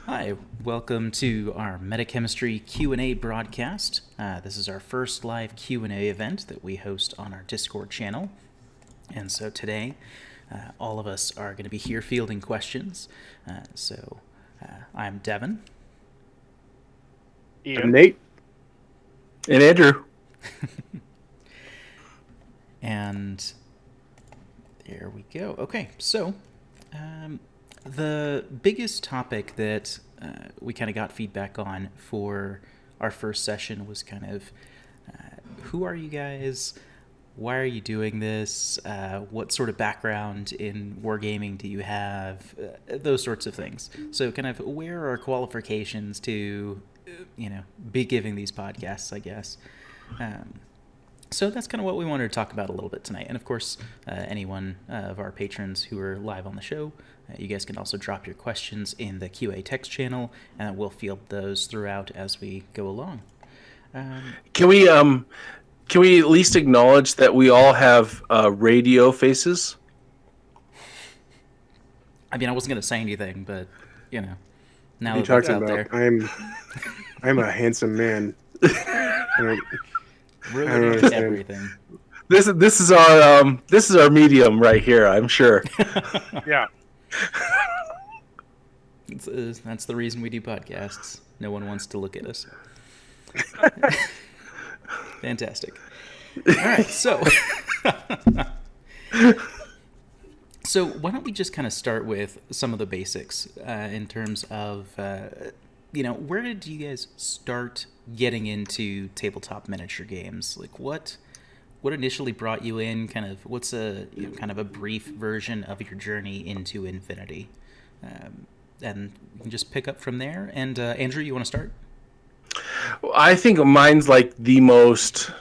Hi, welcome to our MetaChemistry Q&A broadcast. This is our first live Q&A event that we host on our Discord channel. And so today, all of us are going to be here fielding questions. I'm Devin. Ian. I'm Nate. And Andrew. And there we go. Okay, so the biggest topic that we kind of got feedback on for our first session was kind of who are you guys? Why are you doing this? What sort of background in wargaming do you have? Those sorts of things. So, kind of, where are qualifications to, be giving these podcasts? I guess. So that's kind of what we wanted to talk about a little bit tonight. And of course, anyone of our patrons who are live on the show, you guys can also drop your questions in the QA text channel, and we'll field those throughout as we go along. Can we at least acknowledge that we all have radio faces? I mean, I wasn't going to say anything, but now What that are you that's talking out about? there, I'm a handsome man. ruining everything. This is our medium right here. I'm sure. Yeah. That's the reason we do podcasts. No one wants to look at us. Fantastic. All right, so why don't we just kind of start with some of the basics in terms of where did you guys start getting into tabletop miniature games? Like what initially brought you in? Kind of what's a kind of a brief version of your journey into Infinity, and you can just pick up from there. And Andrew, you want to start? I think mine's like the most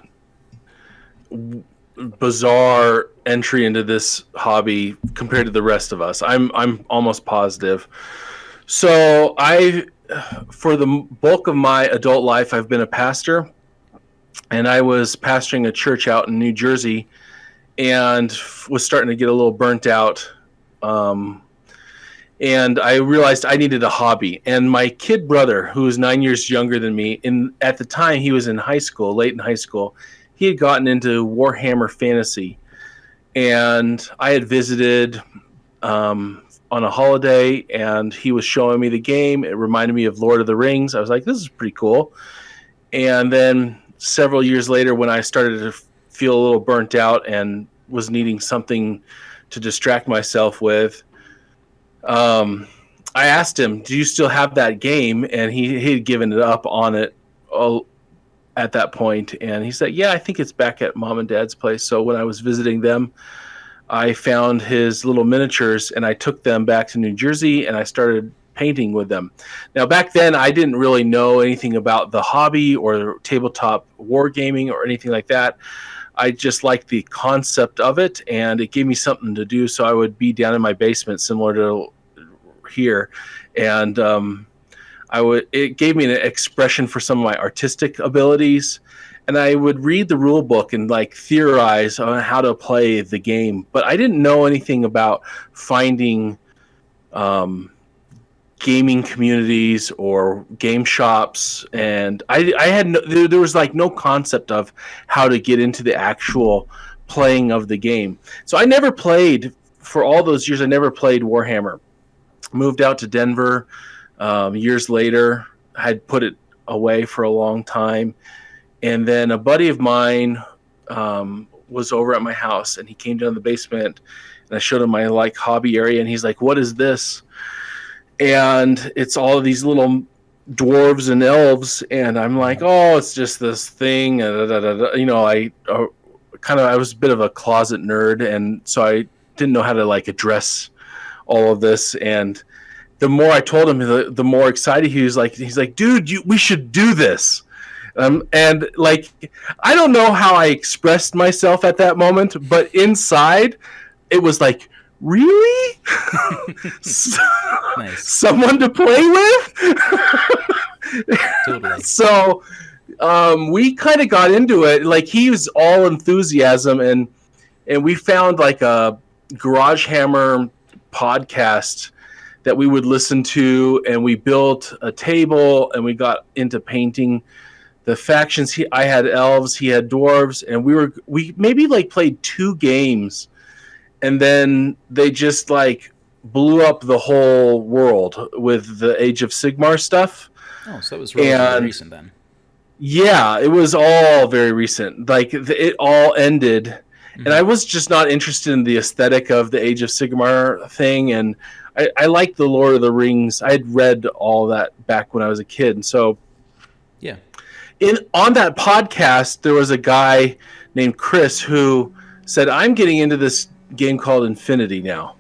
bizarre entry into this hobby compared to the rest of us. I'm almost positive. So for the bulk of my adult life, I've been a pastor, and I was pastoring a church out in New Jersey, and was starting to get a little burnt out. And I realized I needed a hobby. And my kid brother, who was 9 years younger than me, at the time he was in high school, late in high school, he had gotten into Warhammer Fantasy. And I had visited on a holiday, and he was showing me the game. It reminded me of Lord of the Rings. I was like, this is pretty cool. And then several years later, when I started to feel a little burnt out and was needing something to distract myself with, I asked him, do you still have that game? And he had given it up on it at that point. And he said, yeah, I think it's back at mom and dad's place. So when I was visiting them, I found his little miniatures, and I took them back to New Jersey, and I started painting with them. Now, back then, I didn't really know anything about the hobby or tabletop wargaming or anything like that. I just liked the concept of it, and it gave me something to do. So I would be down in my basement, similar to here, and it gave me an expression for some of my artistic abilities. And I would read the rule book and like theorize on how to play the game, but I didn't know anything about finding gaming communities or game shops, and I had there was like no concept of how to get into the actual playing of the game. So I never played for all those years. I never played Warhammer. Moved out to Denver years later. I had put it away for a long time, and then a buddy of mine was over at my house, and he came down to the basement, and I showed him my like hobby area, and he's like, "What is this?" And it's all of these little dwarves and elves, and I'm like, oh, it's just this thing. I was a bit of a closet nerd, and so I didn't know how to like address all of this. And the more I told him, the more excited he was. Like, he's like, dude, we should do this. And like, I don't know how I expressed myself at that moment, but inside it was like, really? Nice. Someone to play with? Totally. So we kind of got into it. Like, he was all enthusiasm, and we found like a Garage Hammer podcast that we would listen to, and we built a table, and we got into painting the factions. I had elves, he had dwarves, and we maybe like played 2 games, and then they just like blew up the whole world with the Age of Sigmar stuff. Oh, so that was relatively recent then. Yeah, it was all very recent. Like it all ended, and I was just not interested in the aesthetic of the Age of Sigmar thing, and I liked the Lord of the Rings. I had read all that back when I was a kid, and so yeah. On that podcast, there was a guy named Chris who said, "I'm getting into this game called Infinity now,"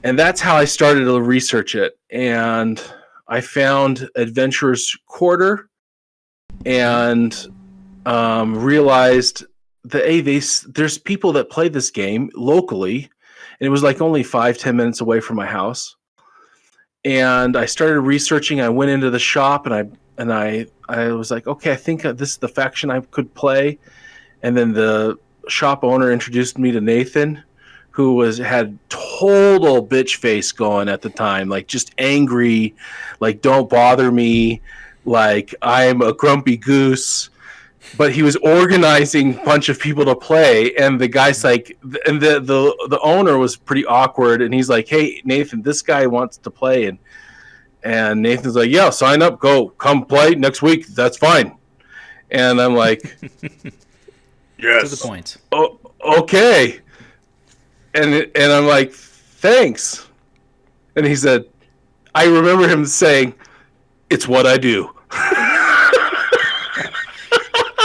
and that's how I started to research it. And I found Adventurer's Quarter, and realized that there's people that play this game locally, and it was like only 5-10 minutes away from my house. And I started researching. I went into the shop, and I was like, okay, I think this is the faction I could play. And then the shop owner introduced me to Nathan, who had total bitch face going at the time, like just angry, like don't bother me, like I'm a grumpy goose. But he was organizing a bunch of people to play, and the guy's like, and the owner was pretty awkward, and he's like, "Hey, Nathan, this guy wants to play," and Nathan's like, "Yeah, sign up, come play next week. That's fine." And I'm like, Yes. To the point. "Oh, okay." And I'm like, "Thanks." And he said, I remember him saying, "It's what I do."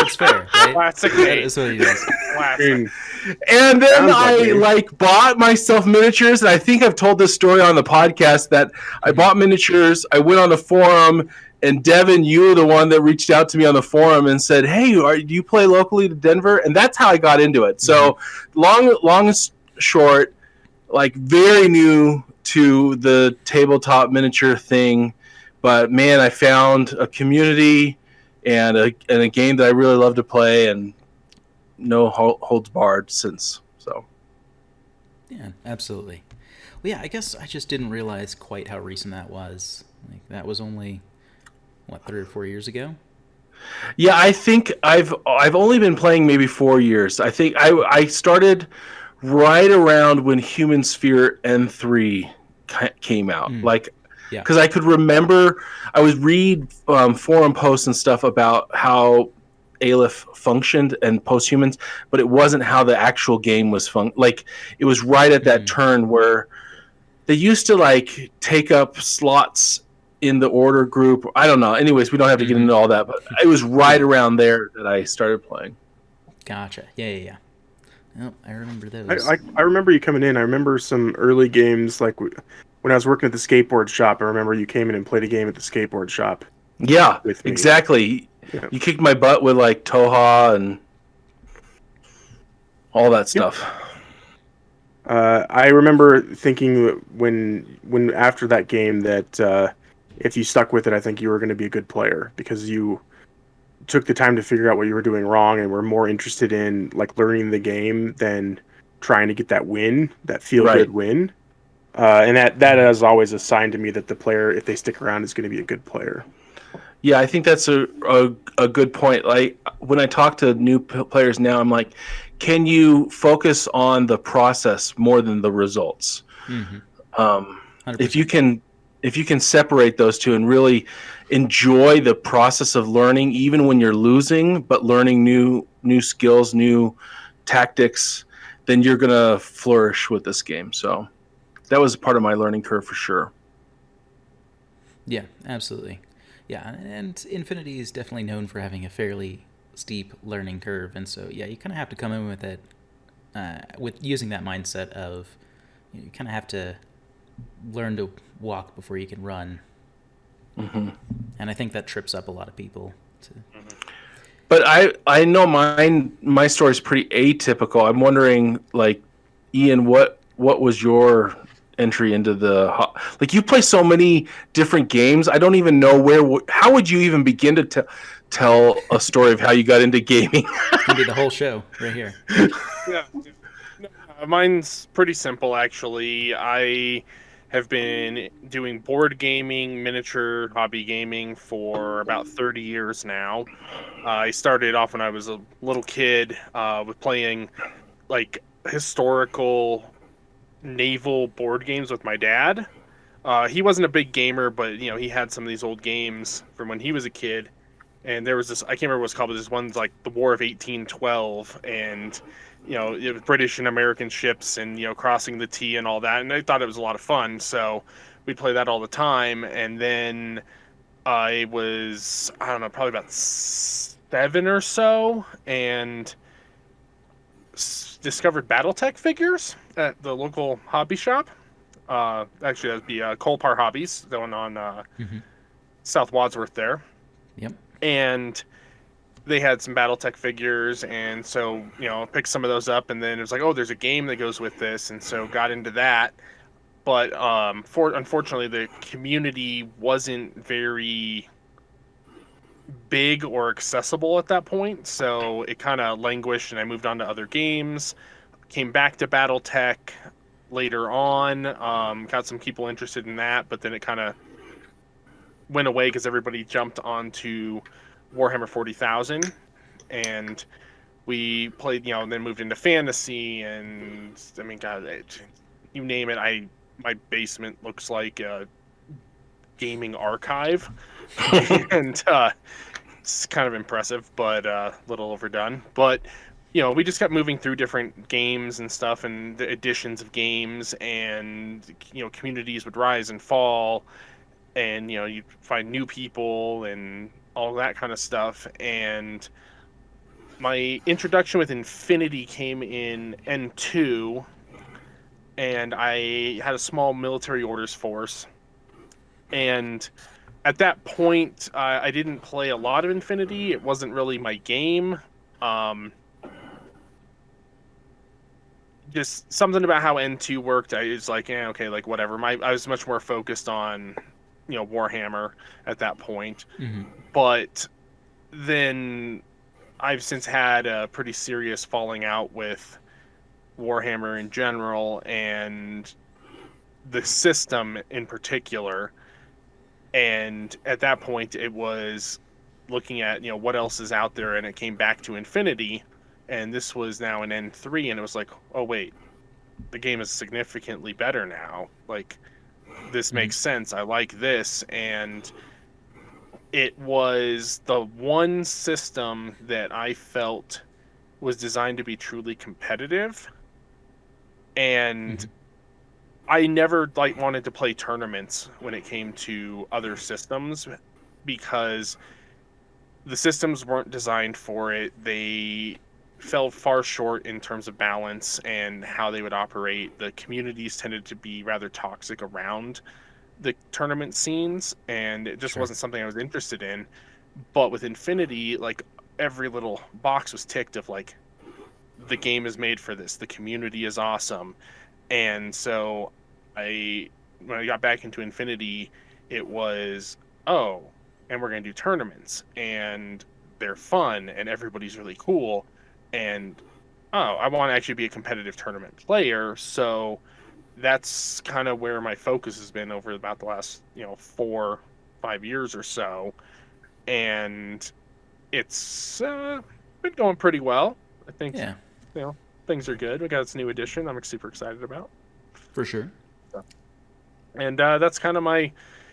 It's fair, right? Classic That Nate. is what he does. Classic. And then Sounds I like bought myself miniatures. And I think I've told this story on the podcast that I bought miniatures. I went on the forum, and Devin, you were the one that reached out to me on the forum and said, "Hey, do you play locally to Denver?" And that's how I got into it. So long and short, like very new to the tabletop miniature thing, but man, I found a community and a game that I really love to play, and no holds barred since. So Yeah, absolutely. Well, yeah, I guess I just didn't realize quite how recent that was. Like that was only 3 or 4 years ago. yeah, I think I've only been playing maybe 4 years. I think I started right around when Human Sphere N3 came out. Like, Yeah. because I could remember, I would read forum posts and stuff about how Aleph functioned and posthumans, but it wasn't how the actual game was like it was right at that turn where they used to like take up slots in the order group. I don't know. Anyways, we don't have to get into all that, but it was right around there that I started playing. Gotcha. Yeah. Oh, I remember those. I remember you coming in. I remember some early games, like when I was working at the skateboard shop. I remember you came in and played a game at the skateboard shop. Yeah, With me. exactly. Yeah. You kicked my butt with like Toha and all that stuff. I remember thinking when after that game that if you stuck with it, I think you were going to be a good player because you took the time to figure out what you were doing wrong and were more interested in like learning the game than trying to get that win, that feel-good win. And that is always a sign to me that the player, if they stick around, is going to be a good player. Yeah, I think that's a good point. Like when I talk to new players now, I'm like, can you focus on the process more than the results? If you can separate those two and really enjoy the process of learning, even when you're losing, but learning new skills, new tactics, then you're gonna flourish with this game. So that was part of my learning curve for sure. Yeah, absolutely. Yeah, and Infinity is definitely known for having a fairly steep learning curve, and so yeah, you kind of have to come in with it, with using that mindset of you kind of have to learn to walk before you can run, and I think that trips up a lot of people. But I know my story is pretty atypical. I'm wondering, like, Ian, what was your entry into like you play so many different games. I don't even know how would you even begin to tell a story of how you got into gaming? It's gonna be the whole show right here. Yeah. Mine's pretty simple, actually. I have been doing board gaming, miniature hobby gaming for about 30 years now. I started off when I was a little kid with playing like historical naval board games with my dad. He wasn't a big gamer, but he had some of these old games from when he was a kid. And there was this, I can't remember what it's called, but this one's like the War of 1812, and it was British and American ships, and crossing the T and all that. And I thought it was a lot of fun, so we'd play that all the time. And then I was, I don't know, probably about 7 or so, and discovered BattleTech figures at the local hobby shop. Actually, that'd be Colpar Hobbies, the one on South Wadsworth there. Yep. And they had some BattleTech figures, and so picked some of those up, and then it was like, oh, there's a game that goes with this, and so got into that. But unfortunately, the community wasn't very big or accessible at that point, so it kind of languished, and I moved on to other games. Came back to BattleTech later on, got some people interested in that, but then it kind of went away because everybody jumped onto Warhammer 40,000, and we played, and then moved into fantasy, and I mean, God, you name it. My basement looks like a gaming archive, and it's kind of impressive, but a little overdone. But we just kept moving through different games and stuff, and the editions of games, and communities would rise and fall, and you'd find new people and all that kind of stuff. And my introduction with Infinity came in N2, and I had a small military orders force. And at that point, I didn't play a lot of Infinity. It wasn't really my game. Just something about how N2 worked. I was like, okay, like whatever. I was much more focused on, Warhammer at that point. Mm-hmm. But then I've since had a pretty serious falling out with Warhammer in general and the system in particular. And at that point, it was looking at, what else is out there, and it came back to Infinity. And this was now an N3, and it was like, oh, wait, the game is significantly better now. Like, this makes sense. I like this. And it was the one system that I felt was designed to be truly competitive. And I never wanted to play tournaments when it came to other systems, because the systems weren't designed for it. They fell far short in terms of balance and how they would operate. The communities tended to be rather toxic around the tournament scenes, and it just wasn't something I was interested in. But with Infinity, like, every little box was ticked of like, the game is made for this, the community is awesome. And so when I got back into Infinity, it was, oh, and we're going to do tournaments, and they're fun, and everybody's really cool, and I want to actually be a competitive tournament player. So that's kind of where my focus has been over about the last 4-5 years or so, and it's been going pretty well. I think things are good. We got this new edition I'm super excited about, for sure. And that's kind of my,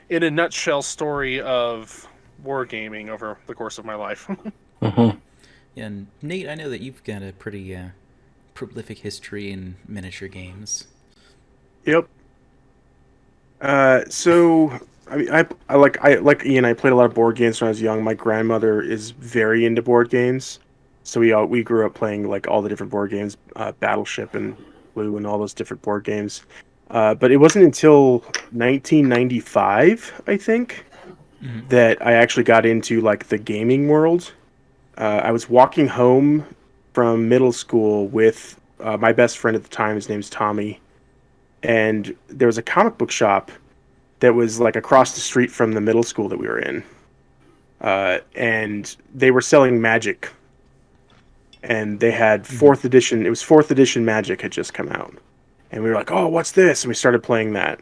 in a nutshell, story of wargaming over the course of my life. And Nate, I know that you've got a pretty prolific history in miniature games. Yep. So I mean, I like Ian. I played a lot of board games when I was young. My grandmother is very into board games, so we grew up playing like all the different board games, Battleship and Blue and all those different board games. But it wasn't until 1995, I think, that I actually got into like the gaming world. I was walking home from middle school with my best friend at the time. His name's Tommy, and there was a comic book shop that was like across the street from the middle school that we were in, and they were selling Magic, and they had fourth edition. It was fourth edition Magic had just come out, and we were like, "Oh, what's this?" And we started playing that,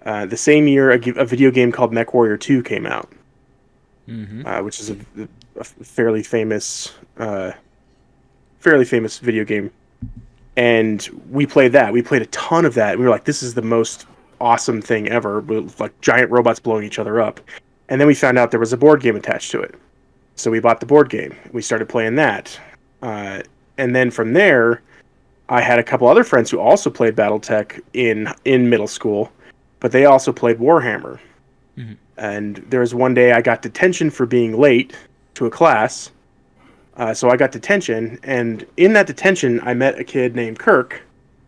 The same year, a video game called MechWarrior 2 came out, which is a fairly famous video game. And we played that. We played a ton of that. We were like, this is the most awesome thing ever, with like giant robots blowing each other up. And then we found out there was a board game attached to it. So we bought the board game. We started playing that. And then from there, I had a couple other friends who also played BattleTech in middle school, but they also played Warhammer. And there was one day I got detention for being late to a class. So I got detention, and in that detention, I met a kid named Kirk,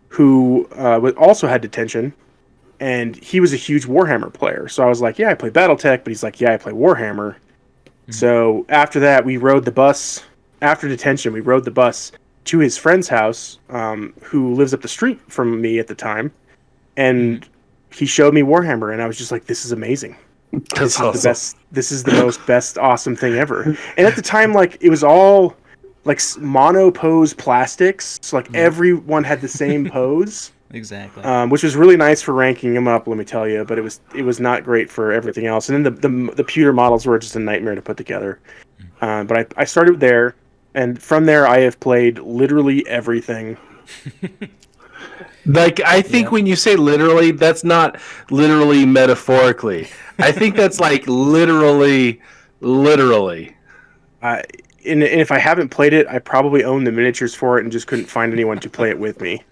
who also had detention, and he was a huge Warhammer player. So I was like, yeah, I play BattleTech, but he's like, yeah, I play Warhammer. So after that, we rode the bus. After detention, we rode the bus to his friend's house, who lives up the street from me at the time, and he showed me Warhammer, and I was just like, this is amazing. That's awesome. This is the most best awesome thing ever. And at the time, like, it was all like mono pose plastics, so like everyone had the same pose. Exactly. Which was really nice for ranking them up, let me tell you. But it was not great for everything else. And then the pewter models were just a nightmare to put together. But I started there, and from there I have played literally everything. Like, I think when you say literally, that's not literally metaphorically. I think that's like literally. And if I haven't played it, I probably own the miniatures for it and just couldn't find anyone to play it with me.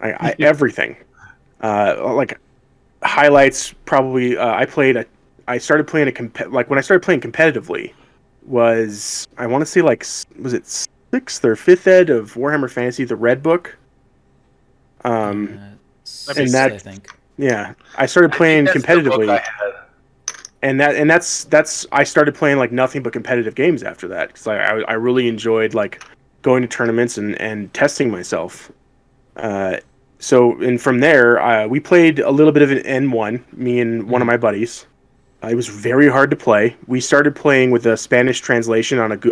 Everything. Like highlights, probably. I started playing when I started playing competitively was, I want to say, like, was it 6th or 5th ed of Warhammer Fantasy, the Red Book. Sixth, that, I think. Yeah, I started playing competitively, that's I started playing like nothing but competitive games after that, because I really enjoyed like going to tournaments and testing myself. And from there, we played a little bit of an N1, me and one of my buddies. It was very hard to play. We started playing with a Spanish translation on it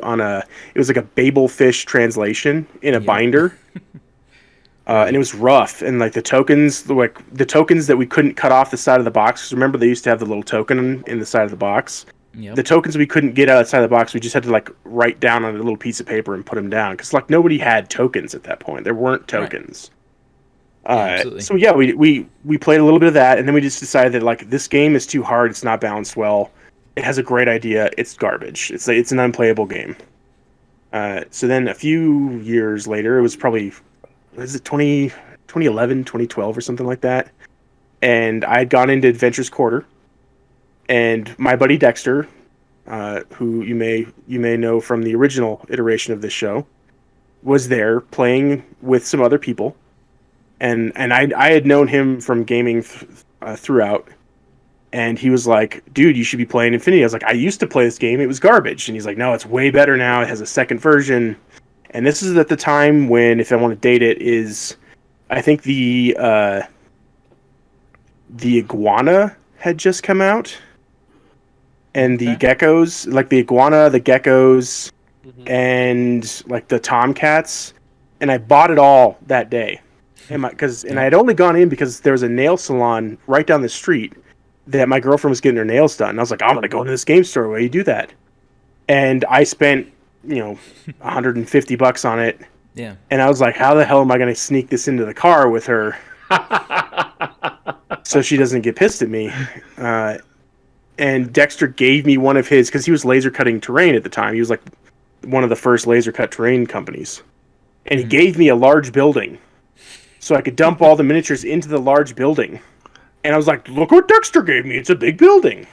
was like a Babel fish translation in a binder. And it was rough, and like the tokens that we couldn't cut off the side of the box. 'Cause remember, they used to have the little token in the side of the box. The tokens we couldn't get outside the box, we just had to like write down on a little piece of paper and put them down, because like nobody had tokens at that point. There weren't tokens. So yeah, we played a little bit of that, and then we just decided that like this game is too hard. It's not balanced well. It has a great idea. It's garbage. It's an unplayable game. So then a few years later, it was probably, was it 2011, 2012 or something like that, and I had gone into Adventures Quarter, and my buddy Dexter, who you may know from the original iteration of this show, was there playing with some other people, and I had known him from gaming throughout, and he was like, dude, you should be playing Infinity. I was like, I used to play this game, it was garbage. And he's like, no, it's way better now, it has a second version. And this is at the time when, if I want to date it, is I think the iguana had just come out, and the geckos, like the iguana, the geckos, and like the tomcats, and I bought it all that day. And I had only gone in because there was a nail salon right down the street that my girlfriend was getting her nails done. And I was like, I'm gonna go into this game store where you do that, and I spent $150 on it. Yeah. And I was like, how the hell am I going to sneak this into the car with her so she doesn't get pissed at me? And Dexter gave me one of his, because he was laser cutting terrain at the time. He was like one of the first laser cut terrain companies. And he gave me a large building so I could dump all the miniatures into the large building. And I was like, look what Dexter gave me. It's a big building.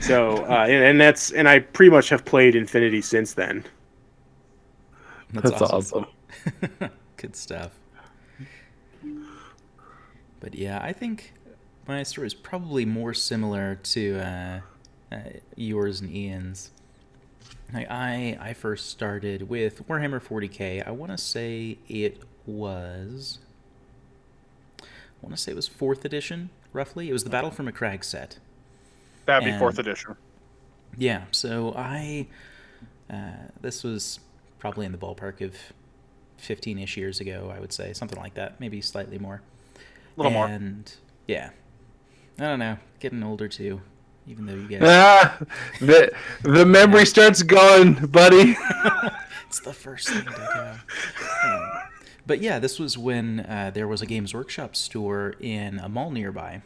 So, and I pretty much have played Infinity since then. That's awesome. Good stuff. But yeah, I think my story is probably more similar to yours and Ian's. I first started with Warhammer 40k. I want to say it was 4th edition, roughly. It was the Battle for McCrag set. That'd be 4th edition. Yeah, so this was probably in the ballpark of 15-ish years ago, I would say. Something like that. Maybe slightly more. A little more. And, yeah. I don't know. Getting older too, even though you guys. The memory starts going, buddy. It's the first thing to go. But yeah, this was when there was a Games Workshop store in a mall nearby.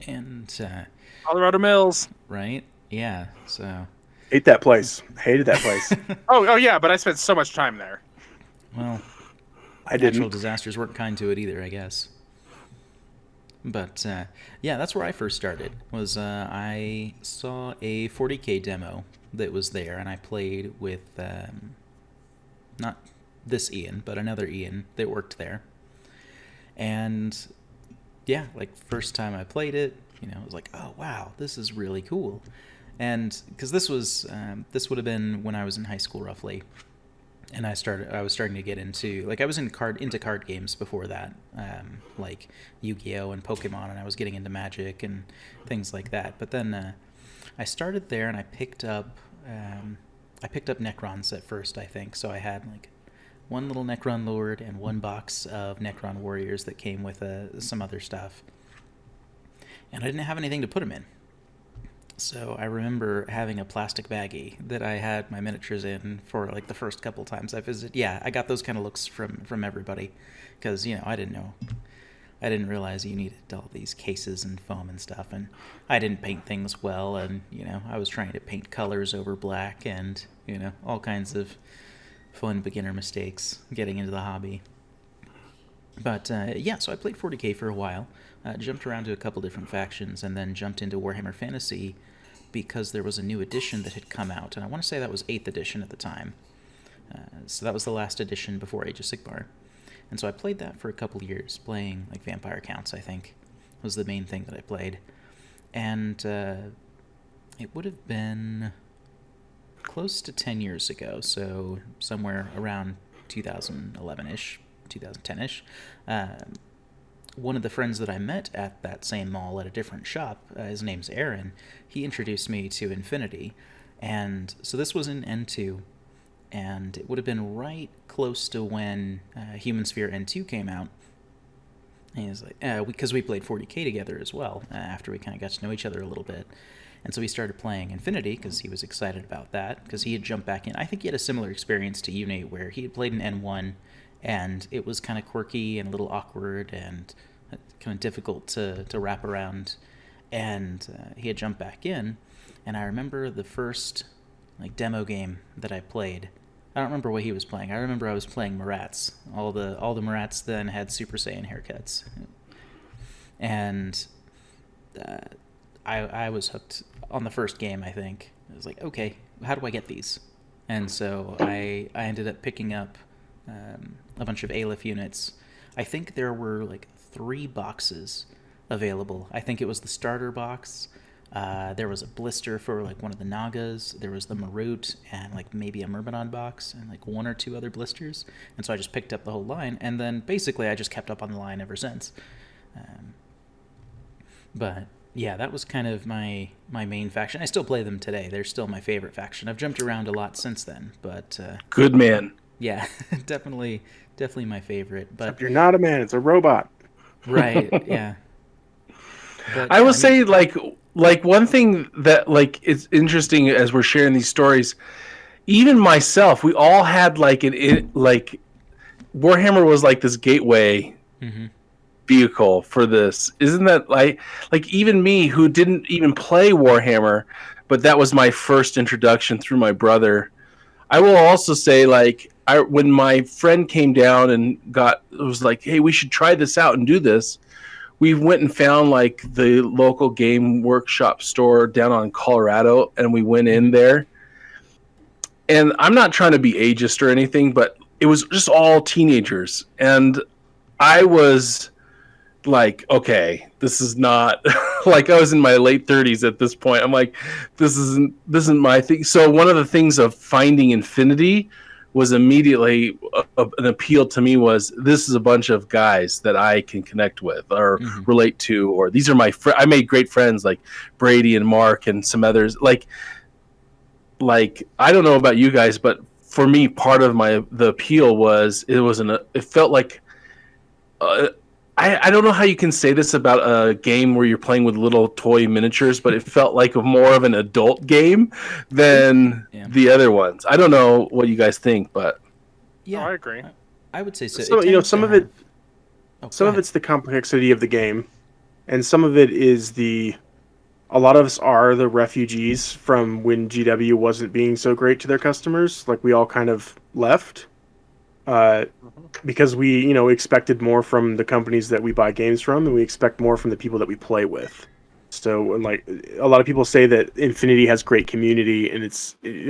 And Colorado Mills. right, yeah. So Hate that place. Hated that place. Oh yeah, but I spent so much time there. well, I natural didn't. disasters weren't kind to it either, I guess. But yeah, that's where I first started. Was I saw a 40K demo that was there, and I played with not this Ian, but another Ian that worked there. And yeah, like first time I played it, I was like, oh wow, this is really cool. And because this would have been when I was in high school roughly. And I was starting to get into, like, I was into card games before that, like Yu-Gi-Oh! And Pokemon, and I was getting into Magic and things like that. But then I started there, and I picked up Necrons at first, I think. So I had like one little Necron Lord and one box of Necron Warriors that came with some other stuff, and I didn't have anything to put them in. So I remember having a plastic baggie that I had my miniatures in for like the first couple times I visited. Yeah, I got those kind of looks from everybody because I didn't know. I didn't realize you needed all these cases and foam and stuff, and I didn't paint things well, and I was trying to paint colors over black, and all kinds of fun beginner mistakes getting into the hobby. But yeah, so I played 40K for a while, jumped around to a couple different factions, and then jumped into Warhammer Fantasy because there was a new edition that had come out, and I want to say that was 8th edition at the time. So that was the last edition before Age of Sigmar. And so I played that for a couple years, playing like vampire counts, I think, was the main thing that I played. And it would have been close to 10 years ago, so somewhere around 2011-ish, 2010-ish. One of the friends that I met at that same mall at a different shop, his name's Aaron, he introduced me to Infinity. And so this was in N2, and it would have been right close to when Human Sphere N2 came out. And he was like, because we played 40K together as well, after we kind of got to know each other a little bit. And so he started playing Infinity because he was excited about that, because he had jumped back in. I think he had a similar experience to you, Nate, where he had played in N1, and it was kind of quirky and a little awkward and kind of difficult to wrap around. And he had jumped back in, and I remember the first like demo game that I played. I don't remember what he was playing. I remember I was playing Marats. All the Marats then had Super Saiyan haircuts, and I was hooked on the first game. I think I was like, okay, how do I get these? And so I ended up picking up a bunch of Aleph units. I think there were like 3 boxes available. I think it was the starter box. There was a blister for like one of the Nagas. There was the Marut and like maybe a Myrmidon box and like 1 or 2 other blisters. And so I just picked up the whole line, and then basically I just kept up on the line ever since. But yeah, that was kind of my main faction. I still play them today. They're still my favorite faction. I've jumped around a lot since then, but Good man. yeah, definitely my favorite. But Except you're not a man; it's a robot. right, yeah. But, I will say, like one thing that like it's interesting as we're sharing these stories. Even myself, we all had like like Warhammer was like this gateway vehicle for this. Isn't that like even me who didn't even play Warhammer, but that was my first introduction through my brother. I will also say, like, when my friend came down and was like, hey, we should try this out and do this. We went and found like the local game workshop store down on Colorado, and we went in there. And I'm not trying to be ageist or anything, but it was just all teenagers. And I was like, okay, this is not like I was in my late 30s at this point. I'm like, this isn't my thing. So one of the things of finding Infinity was immediately an appeal to me was this is a bunch of guys that I can connect with or relate to, or these are my I made great friends like Brady and Mark and some others. Like I don't know about you guys, but for me, part of the appeal was it felt like I don't know how you can say this about a game where you're playing with little toy miniatures, but it felt like more of an adult game than Yeah. the other ones. I don't know what you guys think, but Yeah, I agree. I would say so. So, It tends some to of it, have. Oh, some go of ahead. it's the complexity of the game, and some of it is a lot of us are the refugees from when GW wasn't being so great to their customers. Like we all kind of left Mhm. because we, expected more from the companies that we buy games from, and we expect more from the people that we play with. So, and like a lot of people say that Infinity has great community, and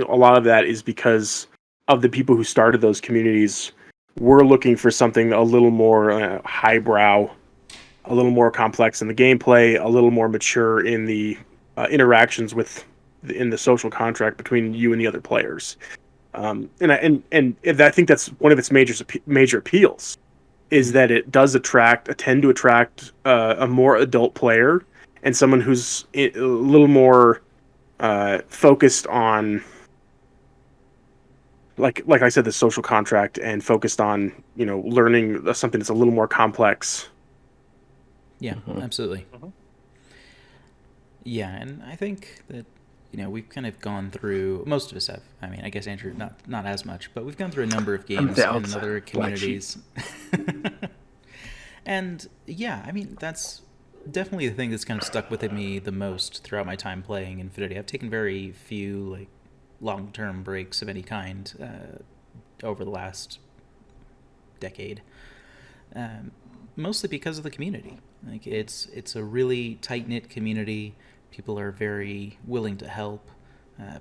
a lot of that is because of the people who started those communities. We're looking for something a little more highbrow, a little more complex in the gameplay, a little more mature in the interactions in the social contract between you and the other players. And I think that's one of its major appeals is that it does tend to attract a more adult player and someone who's a little more focused on, like I said, the social contract, and focused on learning something that's a little more complex. Yeah, absolutely. Mhm. Yeah, and I think that we've kind of gone through. Most of us have. I mean, I guess Andrew not as much, but we've gone through a number of I'm games the and outside other black sheep. communities. And yeah, I mean that's definitely the thing that's kind of stuck with me the most throughout my time playing Infinity. I've taken very few like long-term breaks of any kind over the last decade, um, mostly because of the community. Like it's a really tight knit community. People are very willing to help.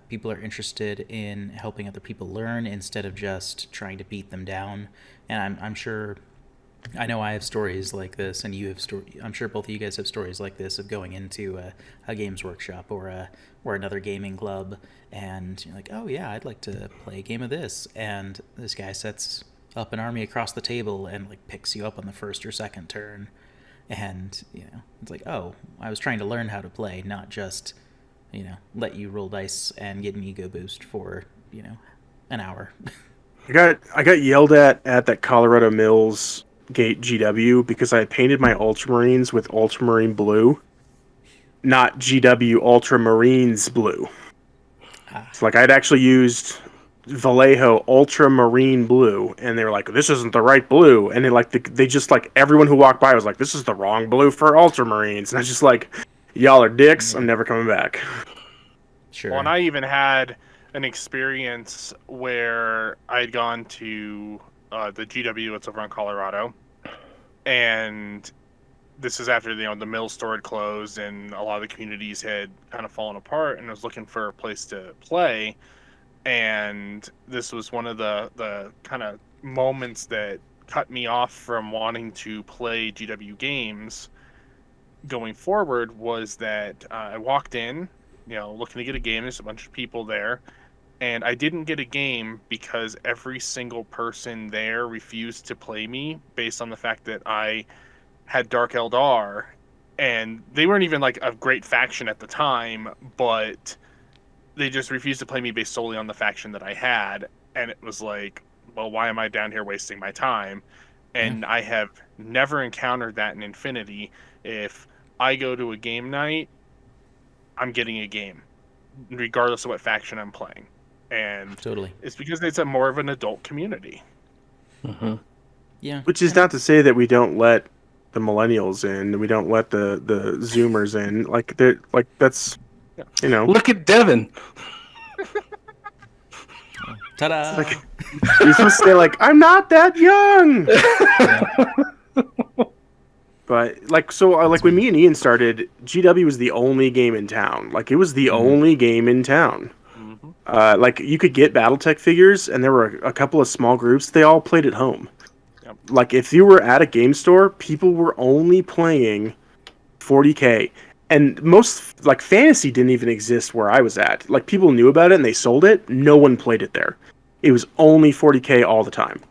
People are interested in helping other people learn instead of just trying to beat them down. And I'm sure, I know I have stories like this, and you have I'm sure both of you guys have stories like this of going into a games workshop or another gaming club, and you're like, oh yeah, I'd like to play a game of this, and this guy sets up an army across the table and like picks you up on the first or second turn, and it's like, oh, I was trying to learn how to play, not just let you roll dice and get an ego boost for an hour. I got yelled at that Colorado Mills Gate GW because I painted my Ultramarines with Ultramarine blue, not GW Ultramarines blue. Ah, It's like I'd actually used Vallejo Ultramarine blue, and they were like, "This isn't the right blue," and they just like everyone who walked by was like, "This is the wrong blue for Ultramarines," and I was just like, "Y'all are dicks. yeah, I'm never coming back." Well, and sure. I even had an experience where I'd gone to the GW. It's over in Colorado, and this is after the mill store had closed and a lot of the communities had kind of fallen apart, and I was looking for a place to play. And this was one of the kind of moments that cut me off from wanting to play GW games going forward. Was that I walked in, looking to get a game. There's a bunch of people there, and I didn't get a game because every single person there refused to play me based on the fact that I had Dark Eldar, and they weren't even like a great faction at the time, but they just refused to play me based solely on the faction that I had. And it was like, well, why am I down here wasting my time? Yeah, And I have never encountered that in Infinity. If I go to a game night, I'm getting a game, regardless of what faction I'm playing. And totally. it's because it's a more of an adult community. Mm-hmm. Yeah, Which is and not to say that we don't let the millennials in, we don't let the Zoomers in. Like they're like that's Yeah. Look at Devin. ta-da. like you're supposed to say like I'm not that young. Yeah, But like so, like when me and Ian started, GW was the only game in town. Like it was the Mhm. only game in town. Mm-hmm. Like you could get BattleTech figures, and there were a couple of small groups. They all played at home. Yep. Like if you were at a game store, people were only playing 40K, and most like fantasy didn't even exist where I was at. Like people knew about it and they sold it. No one played it there. It was only 40K all the time.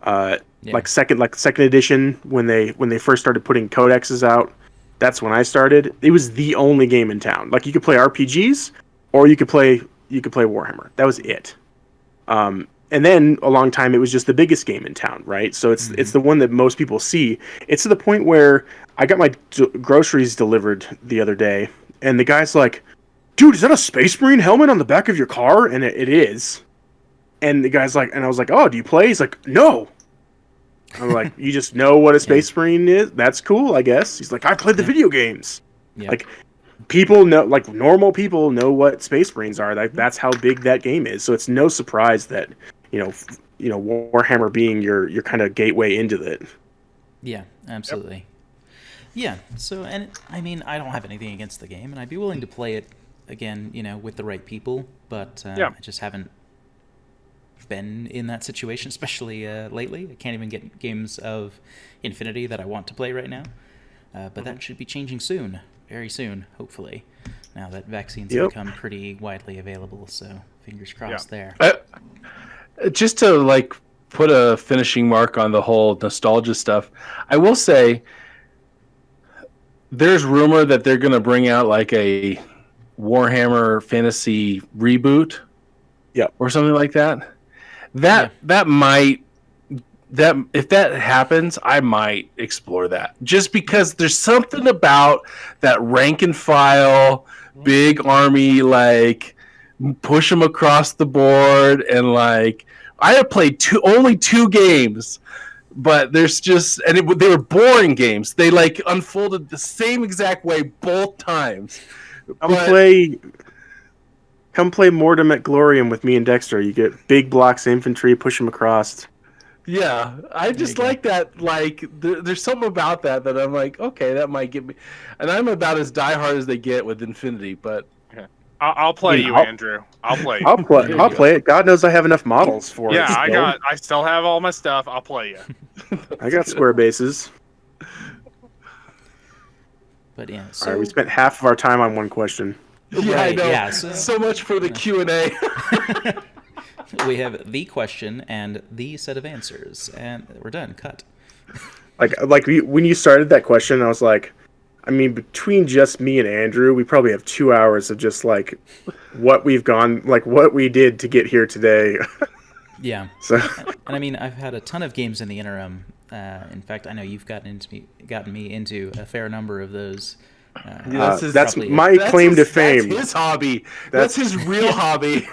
Uh, yeah, like second edition when they first started putting codexes out. That's when I started. It was the only game in town. Like you could play RPGs, or you could play Warhammer. That was it. and then a long time it was just the biggest game in town, right? So it's the one that most people see. It's to the point where I got my groceries delivered the other day, and the guy's like, "Dude, is that a Space Marine helmet on the back of your car?" And it is. And the guy's like, and I was like, "Oh, do you play?" He's like, "No." I'm like, "You just know what a Space Marine is? That's cool, I guess." He's like, "I played the video games." Yeah. Like, people know, like normal people know what Space Marines are. Like, that's how big that game is. So it's no surprise that Warhammer being your kind of gateway into it. Yeah, absolutely. Yeah. So, and I mean, I don't have anything against the game, and I'd be willing to play it again, with the right people. But I just haven't been in that situation, especially lately. I can't even get games of Infinity that I want to play right now. But that should be changing soon, very soon, hopefully. Now that vaccines have become pretty widely available, so fingers crossed there. Just to put a finishing mark on the whole nostalgia stuff, I will say there's rumor that they're going to bring out a Warhammer Fantasy reboot, or something like that. That might, if that happens, I might explore that, just because there's something about that rank and file big army, push them across the board, and I have played only 2 games, but there's just, and they were boring games. They unfolded the same exact way both times. Come play Mortem at Glorium with me and Dexter. You get big blocks of infantry, push them across. Yeah, I just like that. There's something about that I'm like, okay, that might get me. And I'm about as diehard as they get with Infinity, but I'll play Andrew. I'll play you. I'll play it. God knows I have enough models for it. Yeah, I still have all my stuff. I'll play you. I got square bases. But yeah, all right, we spent half of our time on one question. Yeah, right, I know. Yeah, so much for the Q&A. We have the question and the set of answers, and we're done. Cut. When you started that question, I was like, I mean, between just me and Andrew, we probably have 2 hours of just what we've gone, what we did to get here today. Yeah. So, and I mean, I've had a ton of games in the interim. In fact, I know you've gotten me into a fair number of those. That's my claim to fame. That's his hobby. That's his real hobby.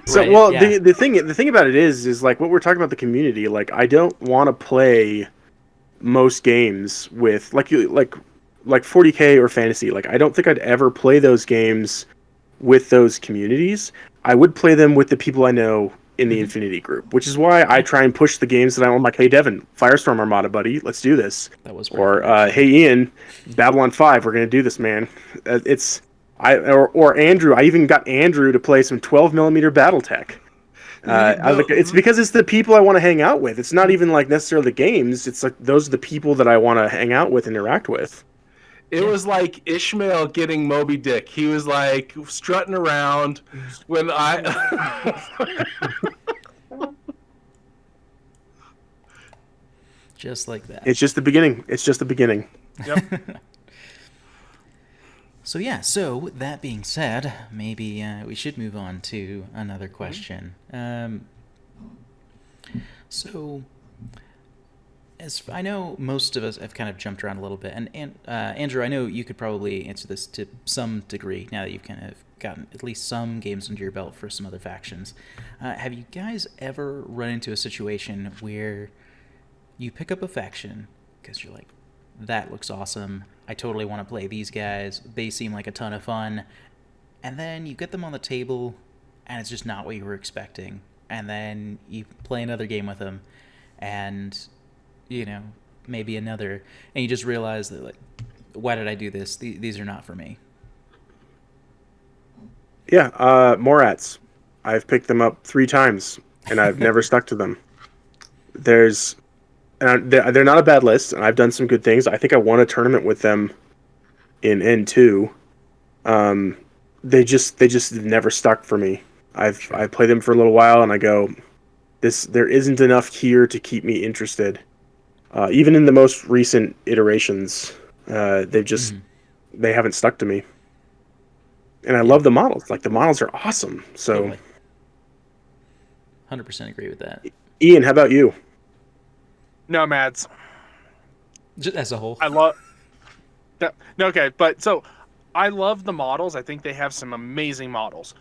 So, right, the thing about it is what we're talking about, the community. I don't want to play most games with like 40K or fantasy. I don't think I'd ever play those games with those communities. I would play them with the people I know in the Infinity group, which is why I try and push the games that I'm like, hey Devin, Firestorm Armada, buddy, let's do this. That was hey Ian, Babylon 5, we're gonna do this, man. Or Andrew. I even got Andrew to play some 12mm BattleTech. It's because it's the people I want to hang out with. It's not even necessarily the games. It's those are the people that I want to hang out with and interact with. It was like Ishmael getting Moby Dick. He was strutting around when just like that. It's just the beginning. Yep. So with that being said, maybe we should move on to another question. As I know, most of us have kind of jumped around a little bit, and Andrew, I know you could probably answer this to some degree now that you've kind of gotten at least some games under your belt for some other factions. Have you guys ever run into a situation where you pick up a faction because you're like, that looks awesome, I totally want to play these guys, they seem like a ton of fun, and then you get them on the table and it's just not what you were expecting, and then you play another game with them and maybe another, and you just realize that why did I do this? These are not for me. Yeah, Morats. I've picked them up 3 times and I've never stuck to them. They're not a bad list, and I've done some good things. I think I won a tournament with them in N2. They just never stuck for me. I played them for a little while and I go, there isn't enough here to keep me interested. Even in the most recent iterations, they haven't stuck to me. And I love the models. The models are awesome. So, Totally. 100% agree with that. Ian, how about you? Nomads. Just as a whole. I love. No, okay, but so I love the models. I think they have some amazing models.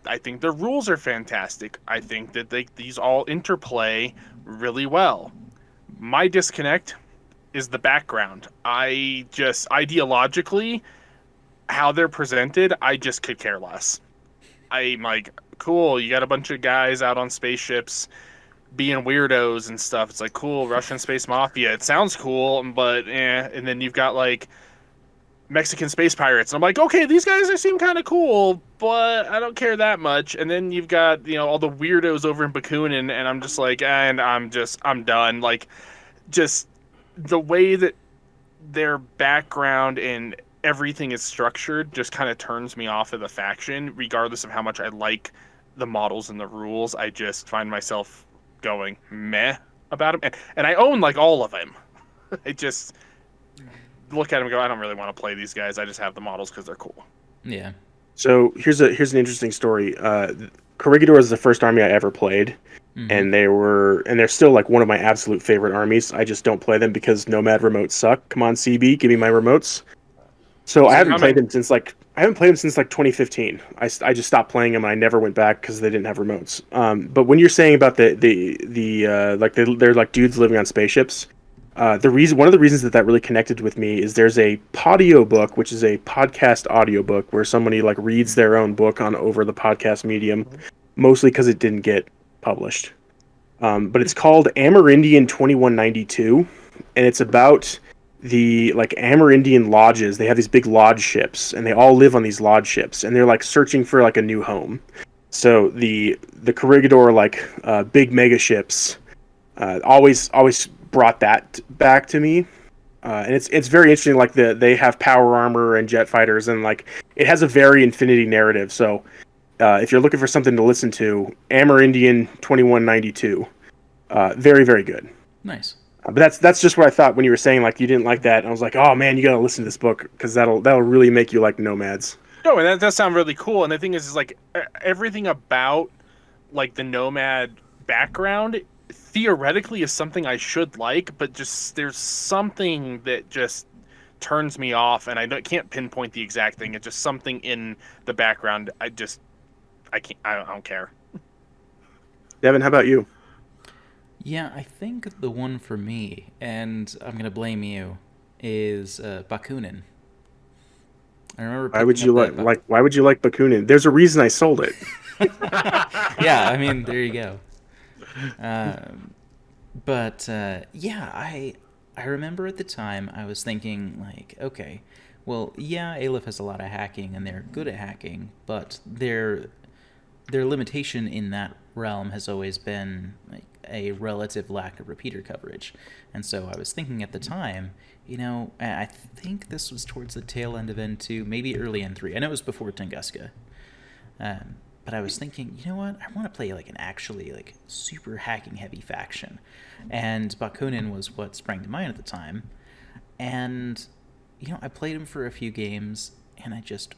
I think the rules are fantastic. I think that these all interplay really well. My disconnect is the background. I just ideologically, how they're presented, I just could care less. I'm like, cool, you got a bunch of guys out on spaceships being weirdos and stuff. It's like, cool, Russian space mafia. It sounds cool, but and then you've got like Mexican space pirates. And I'm like, okay, these guys seem kind of cool, but I don't care that much. And then you've got, all the weirdos over in Bakunin, and I'm just like, and I'm done. Like, just the way that their background and everything is structured just kind of turns me off of the faction, regardless of how much I like the models and the rules. I just find myself going meh about them. And I own, like, all of them. I just look at them and go, I don't really want to play these guys. I just have the models because they're cool. Yeah. So here's an interesting story. Corregidor is the first army I ever played, and they're still like one of my absolute favorite armies. I just don't play them because Nomad remotes suck. Come on, CB, give me my remotes. So I haven't played them since like 2015. I just stopped playing them and I never went back because they didn't have remotes. But when you're saying about they're like dudes living on spaceships. One of the reasons that really connected with me is there's a Podio book, which is a podcast audiobook where somebody like reads their own book on over the podcast medium, mostly because it didn't get published. But it's called Amerindian 2192, and it's about the like Amerindian lodges. They have these big lodge ships, and they all live on these lodge ships, and they're like searching for like a new home. So the Corregidor big mega ships always brought that back to me, and it's very interesting. Like they have power armor and jet fighters, and like it has a very Infinity narrative. So if you're looking for something to listen to, Amerindian 2192, very very good. Nice. But that's just what I thought when you were saying like you didn't like that. And I was like, oh man, you gotta listen to this book because that'll really make you like Nomads. No, and that does sound really cool. And the thing is like everything about like the Nomad background theoretically is something I should like, but just there's something that just turns me off, and I can't pinpoint the exact thing. It's just something in the background. I don't care. Devin, how about you? Yeah, I think the one for me, and I'm gonna blame you, is Bakunin. I remember. Why would you Why would you like Bakunin? There's a reason I sold it. Yeah, I mean, there you go. But I remember at the time I was thinking like, okay, well, yeah, Aleph has a lot of hacking and they're good at hacking, but their limitation in that realm has always been like a relative lack of repeater coverage. And so I was thinking at the time, I think this was towards the tail end of N2, maybe early N3. I know it was before Tunguska. But I was thinking, you know what? I want to play like an actually like super hacking heavy faction. And Bakunin was what sprang to mind at the time. And, I played him for a few games and I just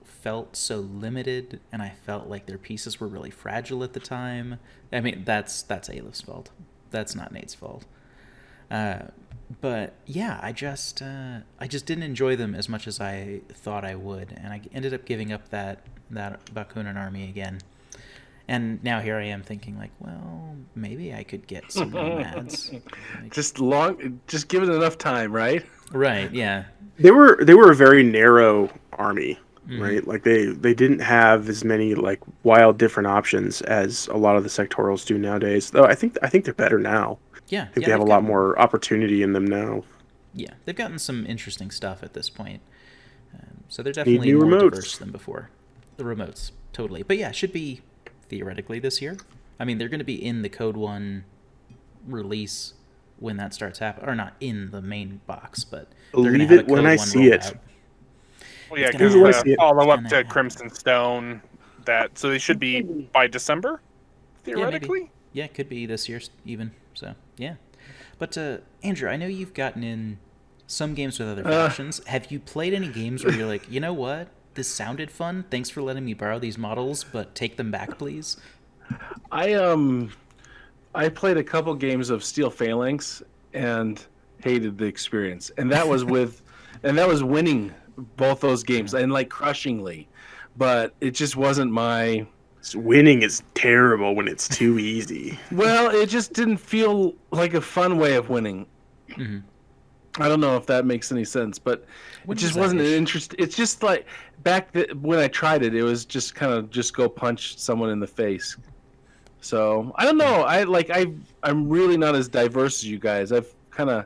felt so limited, and I felt like their pieces were really fragile at the time. I mean, that's Aleph's fault. That's not Nate's fault. But yeah, I just didn't enjoy them as much as I thought I would, and I ended up giving up that Bakunin army again. And now here I am thinking like, well, maybe I could get some Nomads. Just give it enough time, right? Right, yeah. They were a very narrow army, right? Like they didn't have as many like wild different options as a lot of the sectorials do nowadays. Though I think they're better now. Yeah, I think they have a lot more opportunity in them now. Yeah, they've gotten some interesting stuff at this point. So they're definitely more diverse than before. The remotes, totally. But yeah, it should be theoretically this year. I mean, they're going to be in the Code 1 release when that starts happening. Or not in the main box, but they're going to have a Code 1 rollout. See it. Well, yeah, because follow up to Crimson Stone. So they should be by December, theoretically. Yeah, it could be this year even. So, yeah. But, Andrew, I know you've gotten in some games with other factions. Have you played any games where you're like, you know what? This sounded fun. Thanks for letting me borrow these models, but take them back, please? I played a couple games of Steel Phalanx and hated the experience, and that was winning both those games and like crushingly, but it just wasn't my. Winning is terrible when it's too easy. Well, it just didn't feel like a fun way of winning. Mm-hmm. I don't know if that makes any sense, but When it just was that wasn't an ish? interest. It's just like when I tried it, it was just kind of just go punch someone in the face. So I don't know. I'm really not as diverse as you guys. I've kind of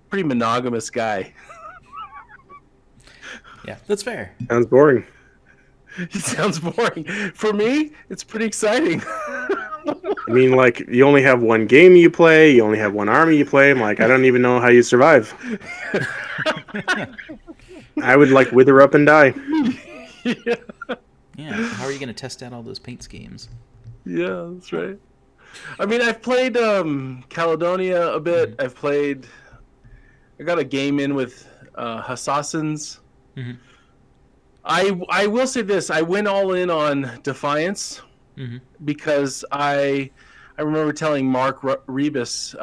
pretty monogamous guy. Yeah, that's fair. Sounds boring. It sounds boring. For me, it's pretty exciting. I mean, like, you only have one game you play, you only have one army you play. I'm like, I don't even know how you survive. I would, like, wither up and die. Yeah. Yeah, how are you going to test out all those paint schemes? Yeah, that's right. I mean, I've played Caledonia a bit. I got a game in with Assassins. Mm-hmm. I will say this: I went all in on Defiance Mm-hmm. because I remember telling Mark Rebus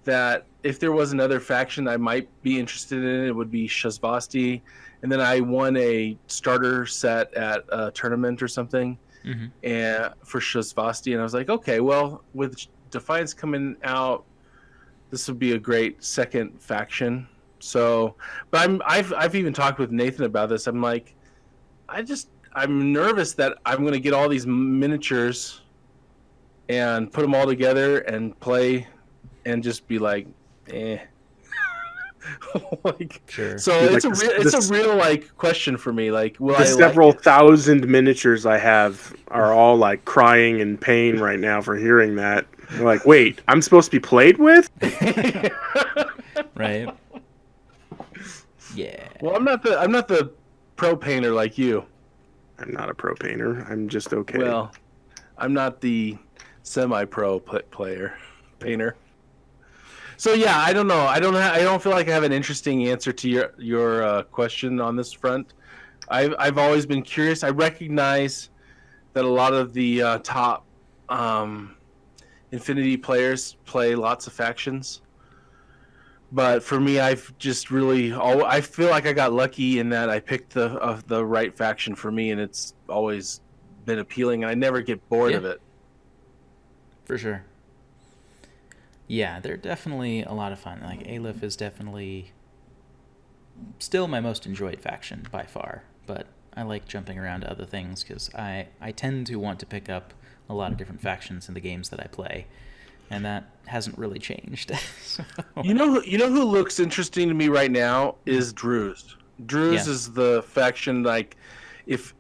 that if there was another faction I might be interested in, it would be Shazvasti. And then I won a starter set at a tournament or something, Mm-hmm. and for Shazvasti, and I was like, okay, well, with Defiance coming out, this would be a great second faction. So, but I've even talked with Nathan about this. I'm like, I'm nervous that I'm going to get all these miniatures and put them all together and play, and just be like, eh. Like, Sure. so Dude, it's like a real like question for me. Like, will The I several like it? thousand miniatures I have are all, like, crying in pain right now for hearing that. They're like, wait, I'm supposed to be played with? Right? Yeah. Well, I'm not the pro painter like you. I'm not a pro painter. I'm just okay. Well, I'm not the semi-pro painter. So yeah, I don't know. I don't feel like I have an interesting answer to your question on this front. I've always been curious. I recognize that a lot of the top Infinity players play lots of factions. But for me, I've just I feel like I got lucky in that I picked the right faction for me, and it's always been appealing, and I never get bored of it. For sure. Yeah, they're definitely a lot of fun. Like, Aleph is definitely still my most enjoyed faction by far, but I like jumping around to other things because I tend to want to pick up a lot of different factions in the games that I play, and that hasn't really changed. So, You know who looks interesting to me right now is Druze. Druze Yeah. is the faction, like, if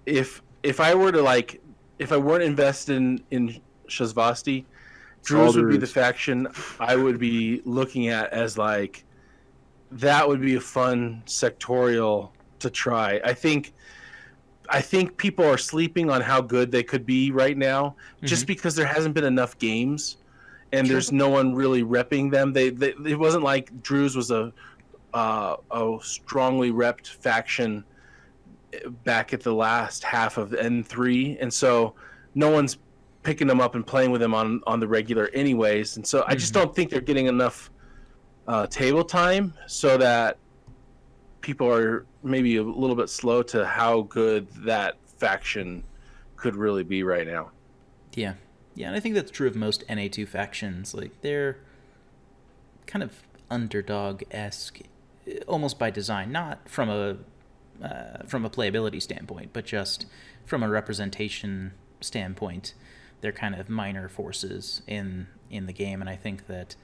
I were to, like, if I weren't invested in Shazvasti, Druze would be the Druze. faction I would be looking at as, like, that would be a fun sectorial to try. I think people are sleeping on how good they could be right now, just because there hasn't been enough games, and Sure. there's no one really repping them. It wasn't like Druze was a strongly repped faction back at the last half of N3, and so no one's picking them up and playing with them on the regular anyways. And so I just don't think they're getting enough table time, so that people are maybe a little bit slow to how good that faction could really be right now. Yeah. Yeah, and I think that's true of most NA2 factions. Like, they're kind of underdog-esque, almost by design, not from a playability standpoint, but just from a representation standpoint. They're kind of minor forces in the game, and I think that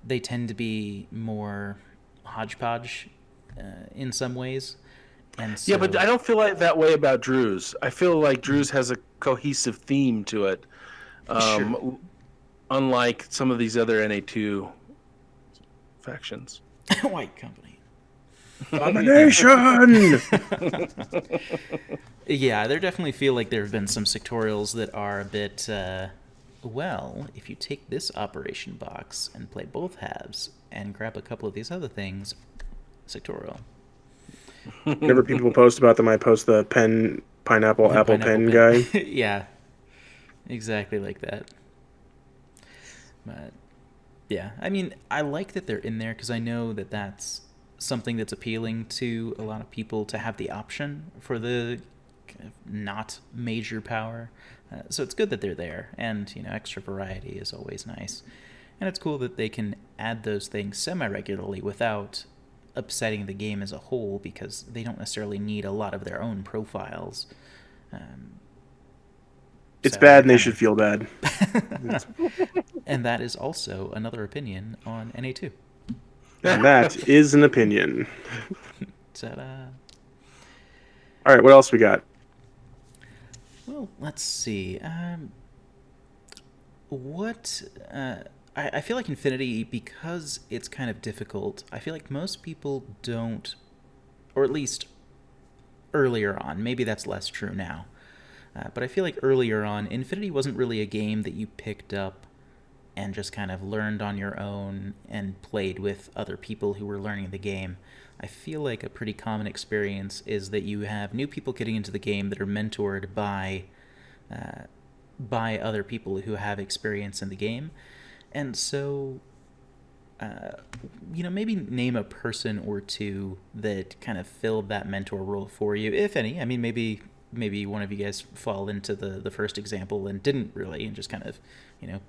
they tend to be more hodgepodge in some ways. And so, Yeah, but I don't feel like that way about Druze. I feel like Druze has a cohesive theme to it, Sure. unlike some of these other NA2 factions. White Company. Domination! Yeah, there definitely feel like there have been some sectorials that are a bit, well, if you take this operation box and play both halves and grab a couple of these other things, sectorial. Whenever people post about them, I post the pineapple apple pen guy. Yeah. Exactly like that. But yeah, I mean, I like that they're in there because I know that that's something that's appealing to a lot of people to have the option for the kind of not major power. So it's good that they're there, and extra variety is always nice. And it's cool that they can add those things semi-regularly without upsetting the game as a whole because they don't necessarily need a lot of their own profiles. It's So bad, and they kinda- should feel bad. And that is also another opinion on NA2. And that is an opinion. Ta-da. All right, what else we got? Well, let's see. I feel like Infinity, because it's kind of difficult, I feel like most people don't, or at least earlier on, maybe that's less true now, but I feel like earlier on, Infinity wasn't really a game that you picked up and just kind of learned on your own and played with other people who were learning the game. I feel like a pretty common experience is that you have new people getting into the game that are mentored by other people who have experience in the game. And so, maybe name a person or two that kind of filled that mentor role for you, if any. I mean, maybe one of you guys fall into the first example and didn't really, and just kind of,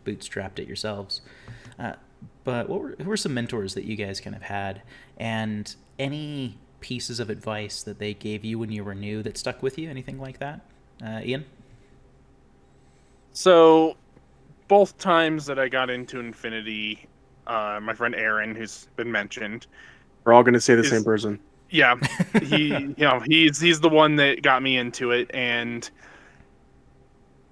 bootstrapped it yourselves. But who were some mentors that you guys kind of had, and any pieces of advice that they gave you when you were new that stuck with you? Anything like that, Ian? So, both times that I got into Infinity, my friend Aaron, who's been mentioned, We're all going to say the is same person. yeah, he's the one that got me into it, and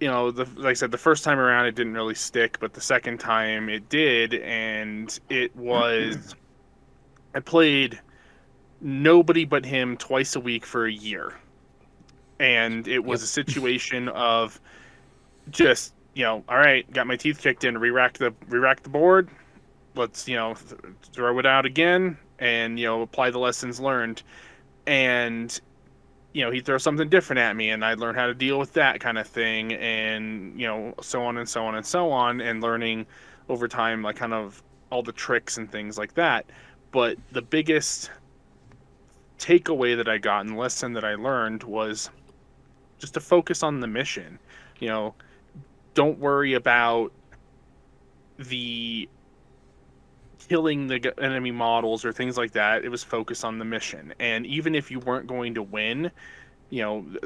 like I said, the first time around it didn't really stick, but the second time it did, and I played nobody but him twice a week for a year, and it was a situation of just all right, got my teeth kicked in, re-rack the board, let's throw it out again, and apply the lessons learned, and he'd throw something different at me, and I'd learn how to deal with that kind of thing, and so on and so on and so on, and learning over time, like, kind of all the tricks and things like that. But the biggest takeaway that I got and lesson that I learned was just to focus on the mission. Don't worry about the killing the enemy models or things like that. It was focused on the mission, and even if you weren't going to win,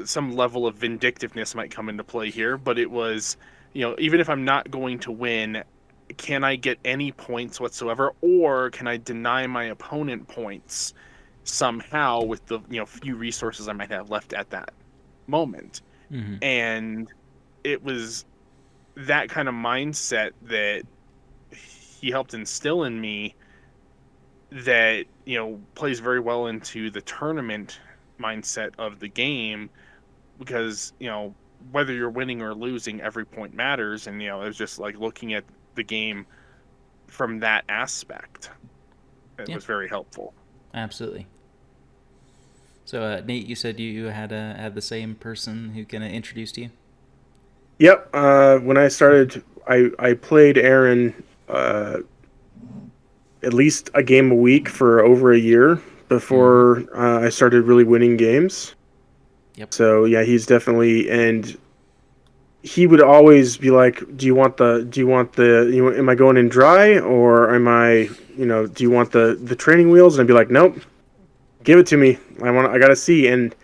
some level of vindictiveness might come into play here, but it was, even if I'm not going to win, can I get any points whatsoever, or can I deny my opponent points somehow with the few resources I might have left at that moment. Mm-hmm. And it was that kind of mindset that he helped instill in me that plays very well into the tournament mindset of the game, because whether you're winning or losing, every point matters, and it was just like looking at the game from that aspect. It was very helpful. Absolutely. So Nate, you said you had the same person who kind of introduced you? Yep. When I started, I played Aaron at least a game a week for over a year before I started really winning games. Yep. So yeah, he's definitely, and he would always be like, "Do you want the am I going in dry, or am I, do you want the training wheels?" And I'd be like, "Nope, give it to me. I gotta see." And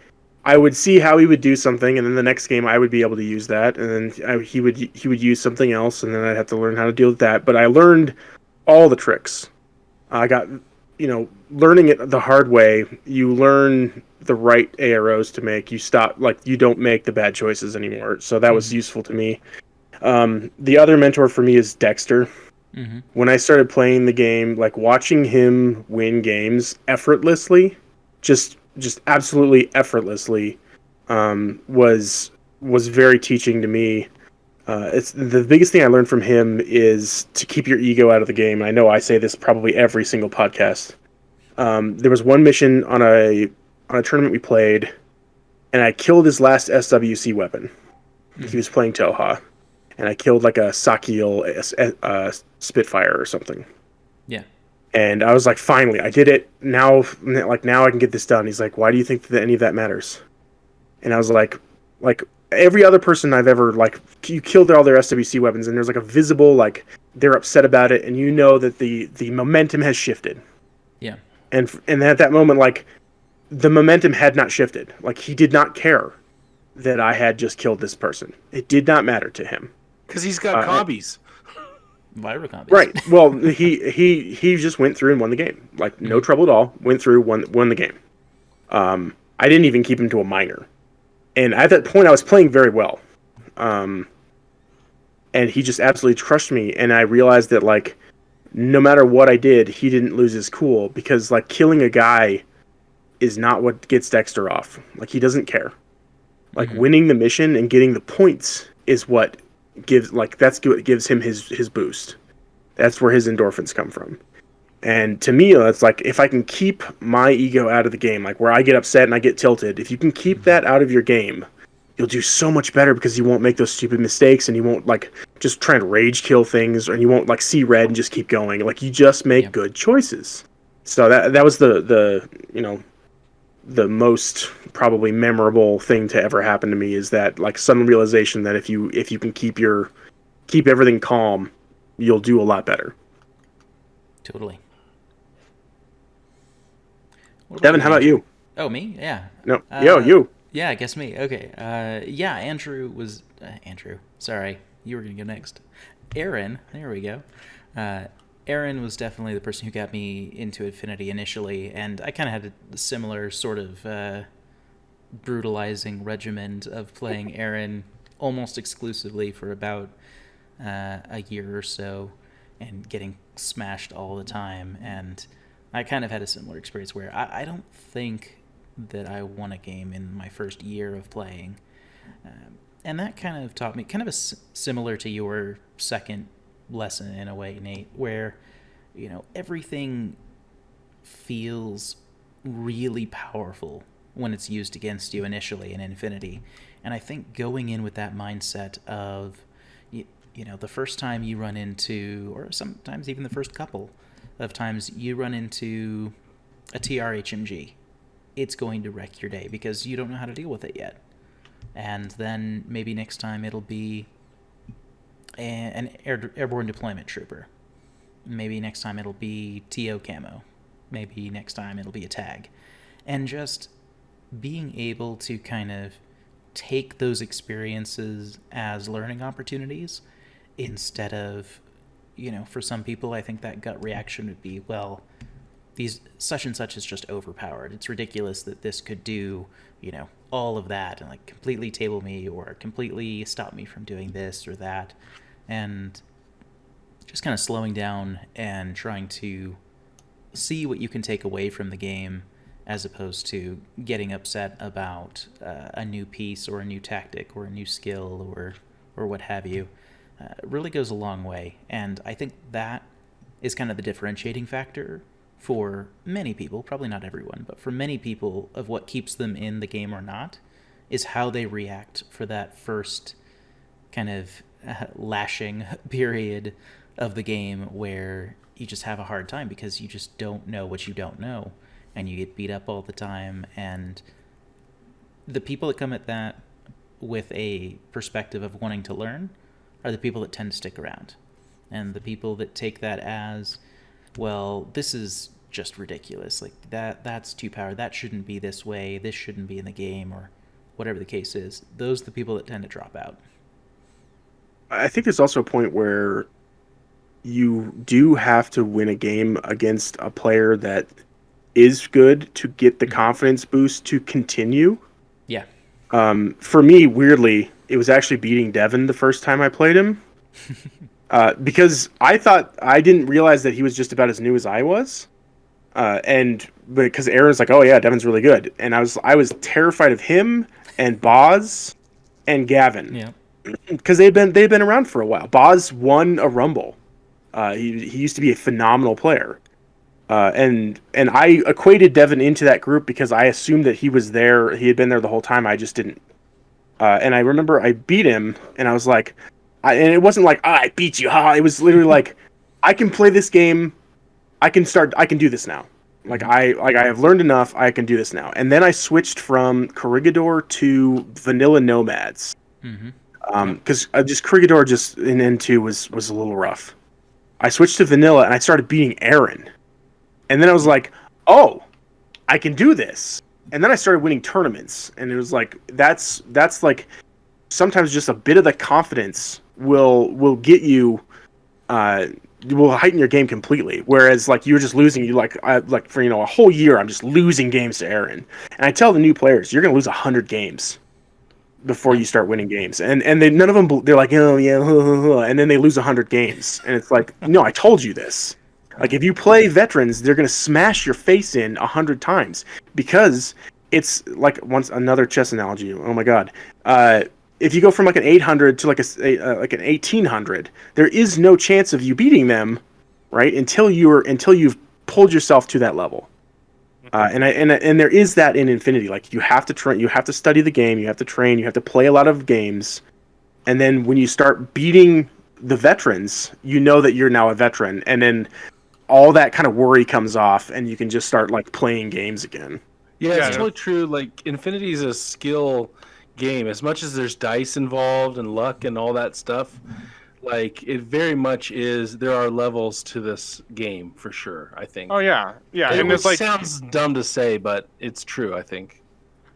I would see how he would do something, and then the next game I would be able to use that, and then he would use something else, and then I'd have to learn how to deal with that. But I learned all the tricks. I got, learning it the hard way. You learn the right AROs to make. You don't make the bad choices anymore. So that was useful to me. The other mentor for me is Dexter. Mm-hmm. When I started playing the game, like watching him win games effortlessly, just absolutely effortlessly, was very teaching to me. It's the biggest thing I learned from him is to keep your ego out of the game. I know I say this probably every single podcast. There was one mission on a tournament we played, and I killed his last SWC weapon. He was playing Toha, and I killed like a Sakiel Spitfire or something. Yeah. And I was like, finally, I did it. Now I can get this done. He's like, why do you think that any of that matters? And I was like every other person I've ever, like, you killed all their SWC weapons, and there's like a visible, like, they're upset about it, and you know that the momentum has shifted. Yeah. And at that moment, like, the momentum had not shifted. Like, he did not care that I had just killed this person. It did not matter to him. Because he's got copies. Viral copies. Right. Well, he just went through and won the game. Like, no trouble at all. Went through, won the game. I didn't even keep him to a minor. And at that point, I was playing very well. And he just absolutely crushed me. And I realized that, like, no matter what I did, he didn't lose his cool. Because, like, killing a guy is not what gets Dexter off. Like, he doesn't care. Like, winning the mission and getting the points is what gives, like, that's what gives him his boost. That's where his endorphins come from. And to me, it's like, if I can keep my ego out of the game, like where I get upset and I get tilted, if you can keep that out of your game, you'll do so much better, because you won't make those stupid mistakes, and you won't, like, just try and rage kill things, and you won't, like, see red and just keep going. Like, you just make good choices. So that was the you know, the most probably memorable thing to ever happen to me, is that, like, sudden realization that if you can keep everything calm, you'll do a lot better. Totally. Devin, how about you? Oh, me? Yeah. No, you. Yeah, I guess me. Okay. Yeah, Andrew was... Andrew. Sorry. You were going to go next. Aaron. There we go. Aaron was definitely the person who got me into Infinity initially, and I kind of had a similar sort of brutalizing regimen of playing Aaron almost exclusively for about a year or so, and getting smashed all the time. And I kind of had a similar experience where I don't think that I won a game in my first year of playing. And that kind of taught me, kind of similar to your second lesson in a way, Nate, where, you know, everything feels really powerful when it's used against you initially in Infinity. And I think going in with that mindset of, you know, the first time you run into, or sometimes even the first couple of times you run into a TRHMG, it's going to wreck your day because you don't know how to deal with it yet. And then maybe next time it'll be an airborne deployment trooper. Maybe next time it'll be TO camo. Maybe next time it'll be a tag. And just being able to kind of take those experiences as learning opportunities, instead of, you know, for some people, I think that gut reaction would be, well, these such and such is just overpowered. It's ridiculous that this could do, you know, all of that and, like, completely table me or completely stop me from doing this or that. And just kind of slowing down and trying to see what you can take away from the game, as opposed to getting upset about a new piece or a new tactic or a new skill or what have you. Really goes a long way. And I think that is kind of the differentiating factor for many people, probably not everyone, but for many people, of what keeps them in the game or not, is how they react for that first kind of lashing period of the game, where you just have a hard time because you just don't know what you don't know, and you get beat up all the time. And the people that come at that with a perspective of wanting to learn are the people that tend to stick around. And the people that take that as, well, this is just ridiculous, like that's too powered, that shouldn't be this way, this shouldn't be in the game, or whatever the case is, those are the people that tend to drop out. I think there's also a point where you do have to win a game against a player that is good to get the confidence boost to continue. Yeah. For me, weirdly, it was actually beating Devin the first time I played him. Because I didn't realize that he was just about as new as I was. And because Aaron's like, oh yeah, Devin's really good. And I was terrified of him and Boz and Gavin. Yeah. Because they'd been around for a while. Boz won a Rumble. He used to be a phenomenal player. And I equated Devin into that group because I assumed that he was there. He had been there the whole time. I just didn't. And I remember I beat him, and I was like, And it wasn't like, I beat you, ha. It was literally like, I can play this game. I can do this now. Like I have learned enough. I can do this now. And then I switched from Corregidor to Vanilla Nomads. Because just Corregidor just in N2 was a little rough. I switched to Vanilla and I started beating Aaron. And then I was like, oh, I can do this. And then I started winning tournaments. And it was like, that's like, sometimes just a bit of the confidence will get you, will heighten your game completely. Whereas like you're just losing, you like for a whole year, I'm just losing games to Aaron. And I tell the new players, you're going to lose 100 games before you start winning games. And they none of them, they're like, oh yeah, and then they lose 100 games. And it's like, no, I told you this. Like if you play veterans, they're going to smash your face in 100 times because it's like another chess analogy. Oh my God. If you go from like an 800 to like an 1800, there is no chance of you beating them, right? Until you've pulled yourself to that level. And there is that in Infinity. Like you have to train, you have to study the game, you have to train, you have to play a lot of games, and then when you start beating the veterans, you know that you're now a veteran, and then all that kind of worry comes off, and you can just start like playing games again. Yeah, it's totally true. Like Infinity is a skill game. As much as there's dice involved and luck and all that stuff, like it very much is. There are levels to this game for sure. I think. Oh yeah. And it's like sounds dumb to say, but it's true. I think.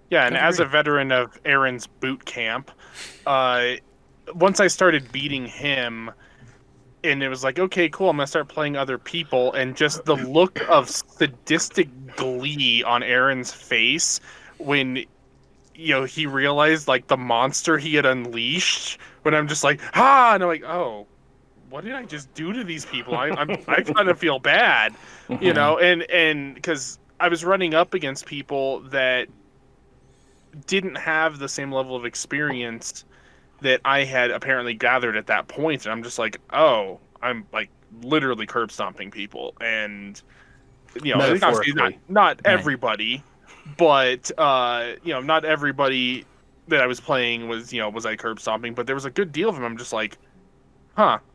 Yeah, and as a veteran of Aaron's boot camp, once I started beating him, and it was like, okay, cool, I'm gonna start playing other people, and just the look of sadistic glee on Aaron's face when he realized like the monster he had unleashed. When I'm just like, and I'm like, oh, what did I just do to these people? I kind of feel bad, and because I was running up against people that didn't have the same level of experience that I had apparently gathered at that point, and I'm just like, oh, I'm like literally curb stomping people, and obviously not everybody, but not everybody that I was playing was I curb stomping, but there was a good deal of them. I'm just like,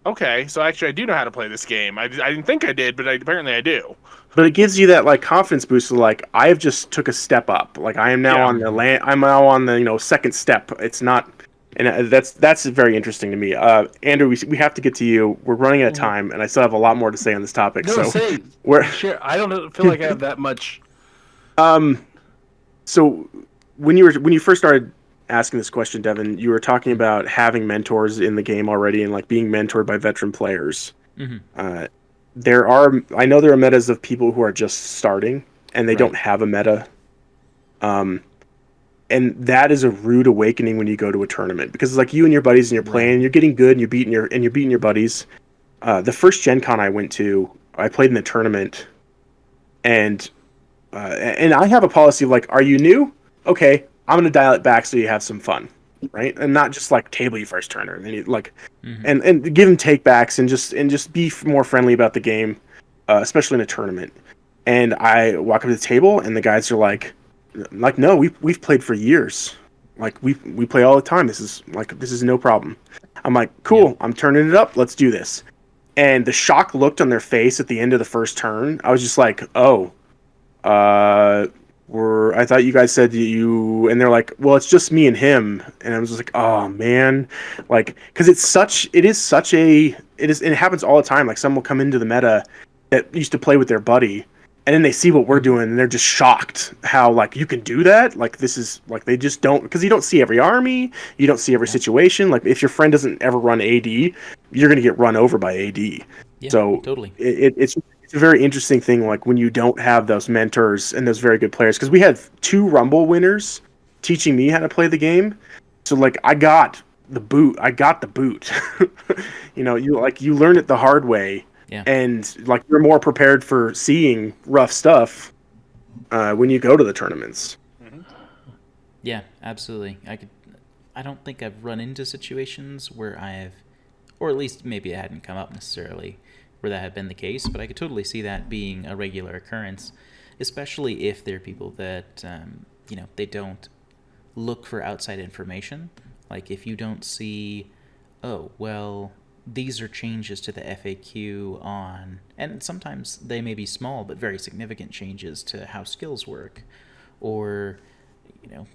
okay, so actually I do know how to play this game. I didn't think I did, but apparently I do. But it gives you that like confidence boost of like, I have just took a step up. Like I am now on the land. I'm now on the second step. It's not, and that's very interesting to me. Andrew, we have to get to you. We're running out of time, and I still have a lot more to say on this topic. No, sure. I don't feel like I have that much. So when you first started asking this question, Devin, you were talking about having mentors in the game already and like being mentored by veteran players. I know there are metas of people who are just starting and they don't have a meta. And that is a rude awakening when you go to a tournament, because it's like you and your buddies and you're playing, and you're getting good, and you're beating your buddies. The first Gen Con I went to, I played in the tournament, and I have a policy of like, are you new? Okay, I'm gonna dial it back so you have some fun, right? And not just like table you first turner, and then you like, and give them take backs and just be more friendly about the game, especially in a tournament. And I walk up to the table, and the guys are like, no, we've played for years, like we play all the time. This is no problem. I'm like, cool. Yeah. I'm turning it up. Let's do this. And the shock looked on their face at the end of the first turn. I was just like, oh. I thought you guys said you, and they're like, well, it's just me and him, and I was just like, oh man, like, because it happens all the time. Like, someone will come into the meta that used to play with their buddy, and then they see what we're doing, and they're just shocked how like you can do that. Like, this is like, they just don't, because you don't see every army, you don't see every situation. Like, if your friend doesn't ever run AD, you're gonna get run over by AD. Yeah, so totally. It's a very interesting thing, like when you don't have those mentors and those very good players, because we had 2 Rumble winners teaching me how to play the game. So like I got the boot. You learn it the hard way. Yeah. And like you're more prepared for seeing rough stuff when you go to the tournaments. Yeah, absolutely. I don't think I've run into situations where or at least maybe it hadn't come up necessarily, where that had been the case, but I could totally see that being a regular occurrence, especially if there are people that, they don't look for outside information. Like if you don't see oh, well, these are changes to the FAQ on, and sometimes they may be small but very significant changes to how skills work, or, you know,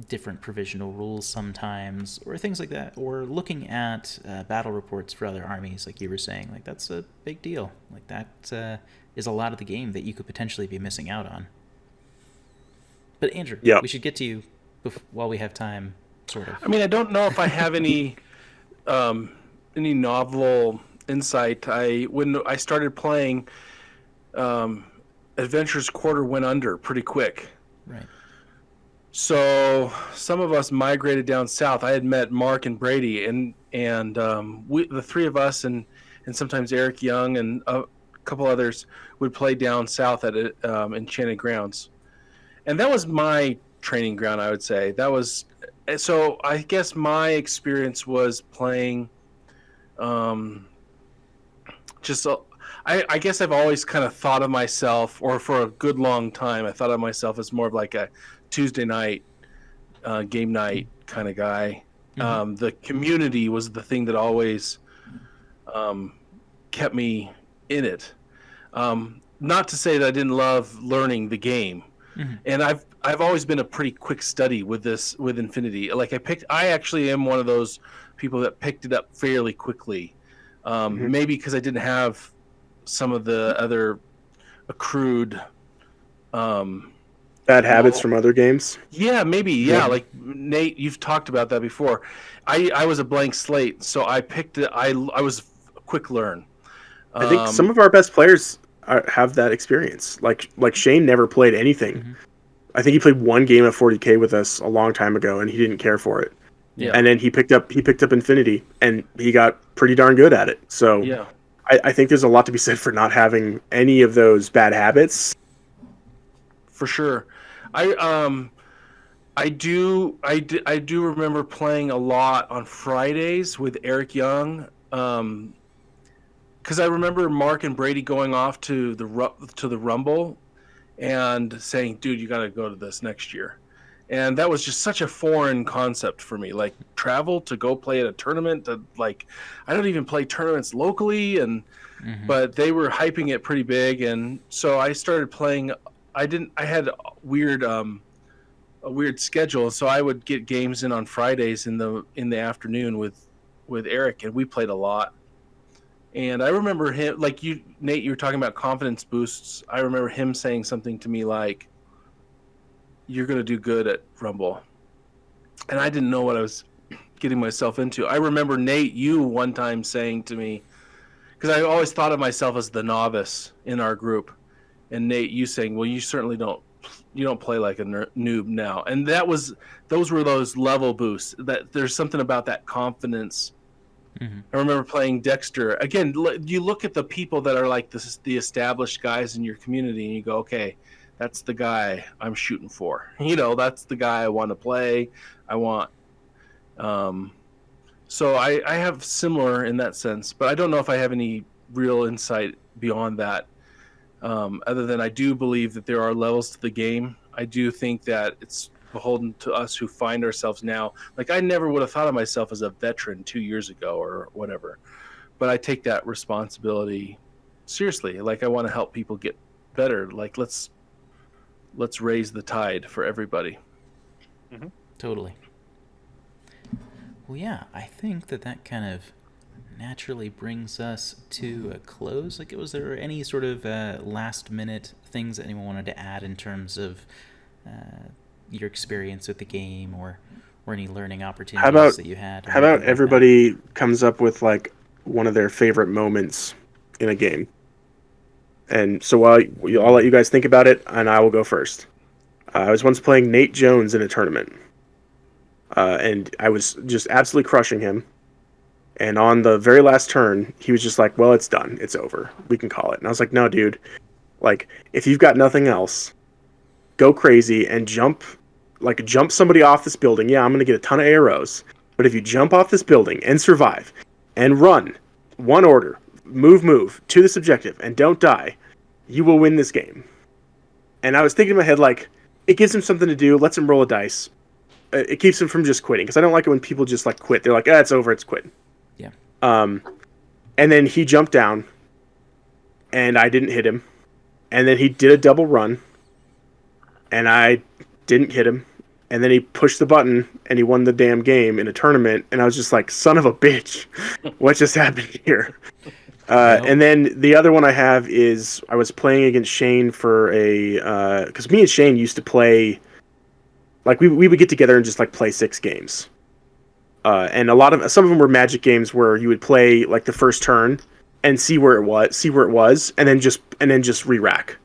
different provisional rules sometimes, or things like that, or looking at battle reports for other armies, like you were saying. Like, that's a big deal. Like, that is a lot of the game that you could potentially be missing out on. But Andrew, Yeah. we should get to you while we have time, sort of. I mean, I don't know if I have any novel insight. When I started playing, Adventure's Quarter went under pretty quick. Right. So some of us migrated down south. I had met Mark and Brady, and we, the three of us, and sometimes Eric Young and a couple others would play down south at Enchanted Grounds, and that was my training ground. I would say that was. So I guess my experience was playing. I guess I've always kind of thought of myself, or for a good long time, I thought of myself as more of like a Tuesday night, game night kind of guy. Mm-hmm. The community was the thing that always kept me in it. Not to say that I didn't love learning the game, Mm-hmm. and I've always been a pretty quick study with Infinity. Like I actually am one of those people that picked it up fairly quickly. Maybe because I didn't have some of the other accrued Bad habits from other games. Yeah, maybe. Yeah, like Nate, you've talked about that before. I was a blank slate, so I picked it. I was a quick learn. I think some of our best players have that experience. Like Shane never played anything. Mm-hmm. I think he played one game of 40K with us a long time ago, and he didn't care for it. Yeah. And then he picked up Infinity, and he got pretty darn good at it. So Yeah. I think there's a lot to be said for not having any of those bad habits. For sure. I do remember playing a lot on Fridays with Eric Young, because I remember Mark and Brady going off to the Rumble and saying, "Dude, you got to go to this next year," and that was just such a foreign concept for me. Like, travel to go play at a tournament. Like, I don't even play tournaments locally, and but they were hyping it pretty big, and so I started playing. I had a weird schedule, so I would get games in on Fridays in the afternoon with Eric, and we played a lot. And I remember him, like Nate, you were talking about confidence boosts. I remember him saying something to me like, "You're going to do good at Rumble," and I didn't know what I was getting myself into. I remember Nate, you one time saying to me, because I always thought of myself as the novice in our group, and Nate, you saying, "Well, you certainly don't play like a noob now," and those were those level boosts. That there's something about that confidence. Mm-hmm. I remember playing Dexter. Again, you look at the people that are like the established guys in your community, and you go, "Okay, that's the guy I'm shooting for. That's the guy I want to play. I want." So I have similar in that sense, but I don't know if I have any real insight beyond that. Other than I do believe that there are levels to the game. I do think that it's beholden to us who find ourselves now. Like, I never would have thought of myself as a veteran 2 years ago or whatever, but I take that responsibility seriously. Like, I want to help people get better. Like, let's raise the tide for everybody. Mm-hmm. Totally. Well, yeah, I think that kind of naturally brings us to a close. Like, was there any sort of last minute things that anyone wanted to add in terms of your experience with the game, or any learning opportunities that you had? How about everybody comes up with like one of their favorite moments in a game? And so I'll let you guys think about it, and I will go first. I was once playing Nate Jones in a tournament, and I was just absolutely crushing him. And on the very last turn, he was just like, "Well, it's done. It's over. We can call it." And I was like, "No, dude. Like, if you've got nothing else, go crazy and jump somebody off this building. Yeah, I'm going to get a ton of arrows. But if you jump off this building and survive and run one order, move to this objective and don't die, you will win this game." And I was thinking in my head, like, it gives him something to do. Lets him roll a dice. It keeps him from just quitting, because I don't like it when people just like quit. They're like, "Ah, it's over. It's quit." Yeah. And then he jumped down, and I didn't hit him. And then he did a double run, and I didn't hit him. And then he pushed the button, and he won the damn game in a tournament. And I was just like, son of a bitch, what just happened here? And then the other one I have is I was playing against Shane for because me and Shane used to play, like we would get together and just like play 6 games. And some of them were Magic games where you would play like the first turn and see where it was, and then just re-rack.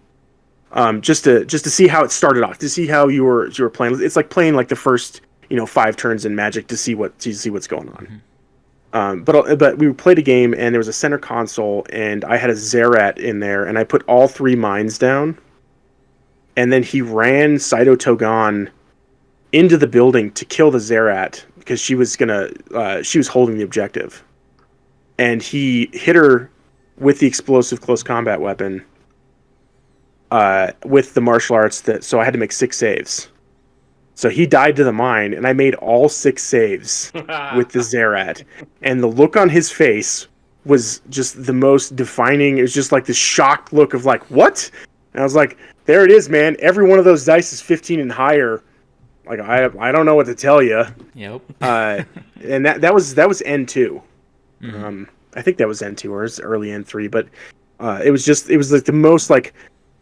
Just to see how it started off, to see how you were playing. It's like playing like the first 5 turns in Magic to see what's going on. But we played a game and there was a center console and I had a Zerat in there and I put all 3 mines down, and then he ran Saito Togan into the building to kill the Zerat because she was holding the objective, and he hit her with the explosive close combat weapon with the martial arts so I had to make 6 saves. So he died to the mine, and I made all 6 saves with the Zerat. And the look on his face was just the most defining. It was just like this shocked look of like, what? And I was like, there it is, man. Every one of those dice is 15 and higher. Like, I don't know what to tell you. Yep. And that was N2. Mm-hmm. I think that was N2 or it was early N3, but it was like the most like,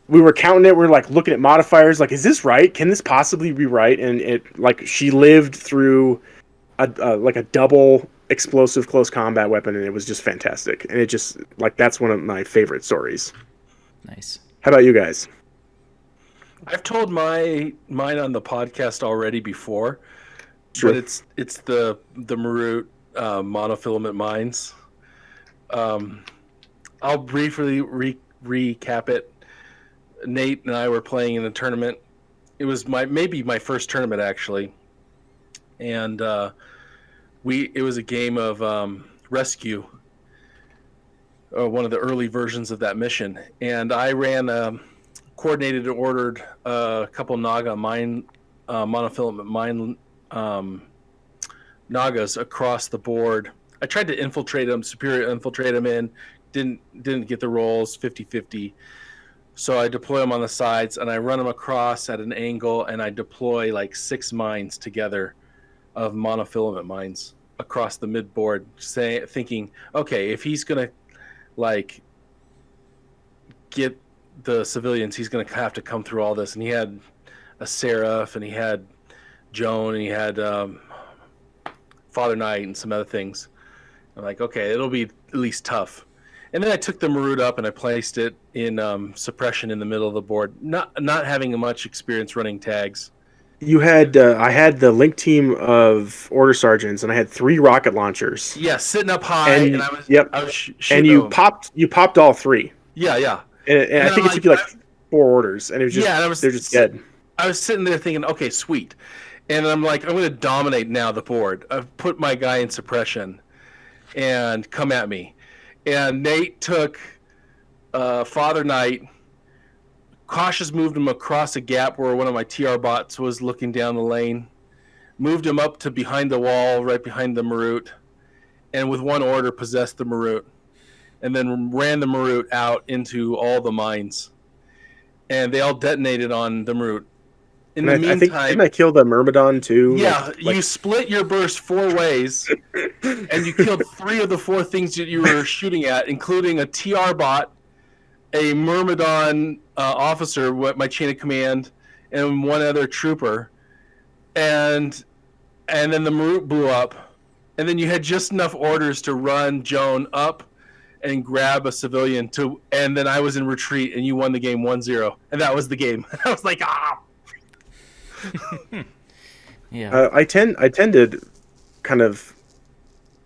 we were counting it. We were like looking at modifiers. Like, is this right? Can this possibly be right? And it like she lived through a double explosive close combat weapon, and it was just fantastic. And it just like that's one of my favorite stories. Nice. How about you guys? I've told mine on the podcast already before, Sure. But it's the Marut monofilament mines. I'll briefly recap it. Nate and I were playing in a tournament. It was maybe my first tournament actually, and it was a game of rescue, one of the early versions of that mission, and I ran coordinated and ordered a couple Naga mine monofilament mine Nagas across the board. I tried to infiltrate them, superior infiltrate them in, didn't get the rolls, 50-50. So I deploy them on the sides, and I run them across at an angle, and I deploy like 6 mines together of monofilament mines across the midboard, thinking, okay, if he's going to like get the civilians, he's going to have to come through all this. And he had a Seraph, and he had Joan, and he had Father Knight and some other things. I'm like, okay, it'll be at least tough. And then I took the Marut up and I placed it in suppression in the middle of the board. Not having much experience running tags. You had I had the link team of order sergeants, and I had 3 rocket launchers. Yeah, sitting up high, and I was yep. I was shooting and you them. popped all 3. Yeah. And I think it took you like 4 orders, and it was just they're just dead. I was sitting there thinking, okay, sweet, and I'm like, I'm going to dominate now the board. I've put my guy in suppression, and come at me. And Nate took Father Knight, cautious moved him across a gap where one of my TR bots was looking down the lane, moved him up to behind the wall, right behind the Marut, and with 1 order possessed the Marut, and then ran the Marut out into all the mines. And they all detonated on the Marut. In the meantime, didn't I kill the Myrmidon too? Yeah, you split your burst 4 ways, and you killed 3 of the 4 things that you were shooting at, including a TR bot, a Myrmidon officer, my chain of command, and 1 other trooper, and then the Marut blew up, and then you had just enough orders to run Joan up and grab a civilian and then I was in retreat, and you won the game 1-0, and that was the game. I was like, ah. Yeah. I tend to kind of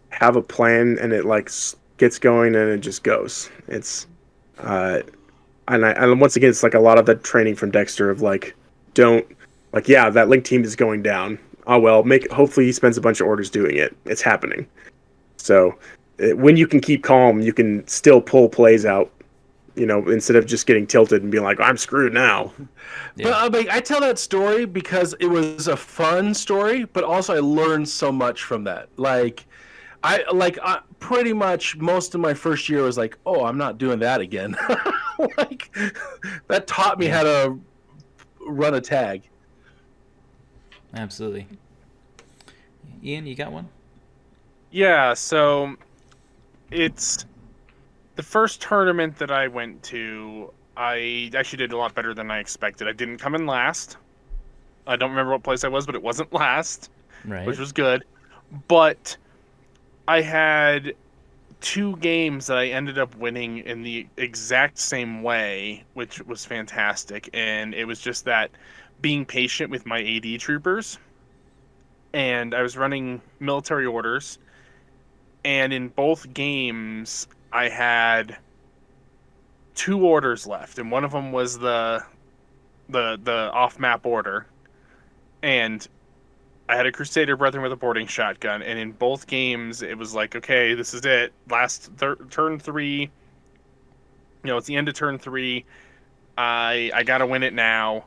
have a plan, and it like gets going and it just goes. It's and once again, it's like a lot of that training from Dexter of like, that link team is going down. Oh well, hopefully he spends a bunch of orders doing it. It's happening. So when you can keep calm, you can still pull plays out. Instead of just getting tilted and being like, I'm screwed now. Yeah. But I tell that story because it was a fun story, but also I learned so much from that. Like, Pretty much most of my first year was like, oh, I'm not doing that again. Like that taught me how to run a tag. Absolutely. Ian, you got one? Yeah, so it's the first tournament that I went to. I actually did a lot better than I expected. I didn't come in last. I don't remember what place I was, but it wasn't last, Right. which was good. But I had 2 games that I ended up winning in the exact same way, which was fantastic. And it was just that being patient with my AD troopers. And I was running military orders. And in both games, I had 2 orders left. And one of them was the off-map order. And I had a Crusader Brethren with a boarding shotgun, and in both games, it was like, okay, this is it. Last turn 3, it's the end of turn 3. I gotta win it now,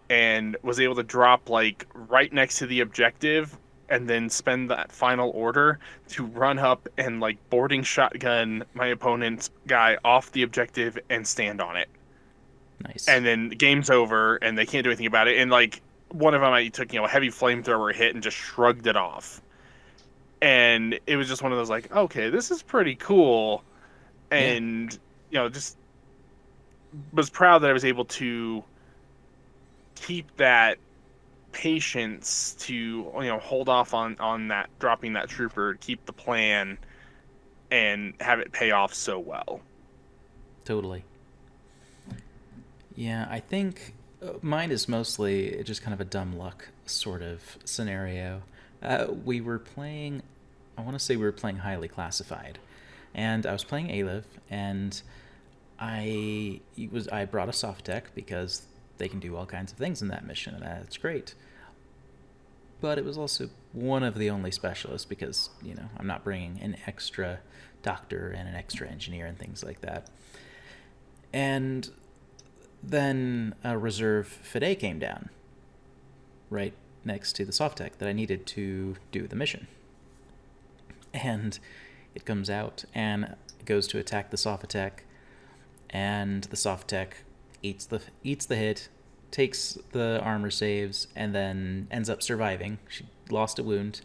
and was able to drop like right next to the objective, and then spend that final order to run up and like boarding shotgun my opponent's guy off the objective and stand on it. Nice. And then the game's over, and they can't do anything about it. And like one of them, I took a heavy flamethrower hit and just shrugged it off. And it was just one of those like, okay, this is pretty cool, and just was proud that I was able to keep that patience to hold off on that dropping that trooper, keep the plan, and have it pay off so well. Totally. Yeah, I think mine is mostly just kind of a dumb luck sort of scenario. We were playing, I want to say we were playing highly classified, and I was playing Aliv, and I brought a soft tech because they can do all kinds of things in that mission, and that's great. But it was also one of the only specialists because, I'm not bringing an extra doctor and an extra engineer and things like that. And then a reserve Fide came down right next to the soft tech that I needed to do the mission. And it comes out and goes to attack the soft tech, and the soft tech eats the hit, takes the armor saves, and then ends up surviving. She lost a wound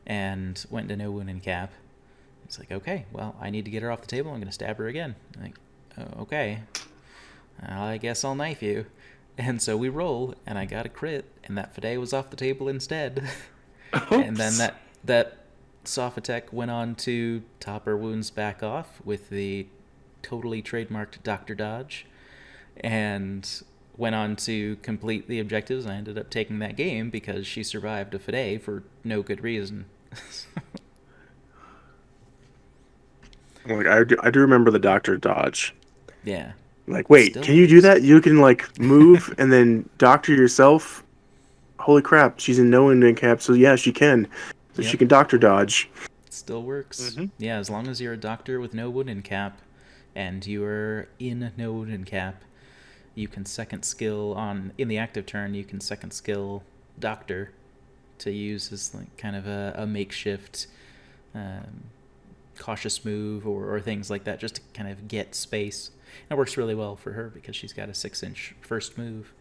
and went to no wound in cap. It's like, okay, well, I need to get her off the table. I'm going to stab her again. I'm like, oh, okay. I guess I'll knife you. And so we roll, and I got a crit, and that Fide was off the table instead. And then that Sophitek went on to top her wounds back off with the totally trademarked Dr. Dodge, and went on to complete the objectives. I ended up taking that game because she survived a Fide for no good reason. Like I do remember the Dr. Dodge. Yeah. Like, wait, Still can you do that? You can like move and then doctor yourself? Holy crap, she's in no end cap, so yeah, she can. So Yep. she can Dr. Dodge. It still works. Mm-hmm. Yeah, as long as you're a doctor with no wound in cap and you're in no wound in cap, you can second skill in the active turn, you can second skill doctor to use as like kind of a makeshift cautious move or things like that, just to kind of get space. And it works really well for her because she's got a 6-inch first move.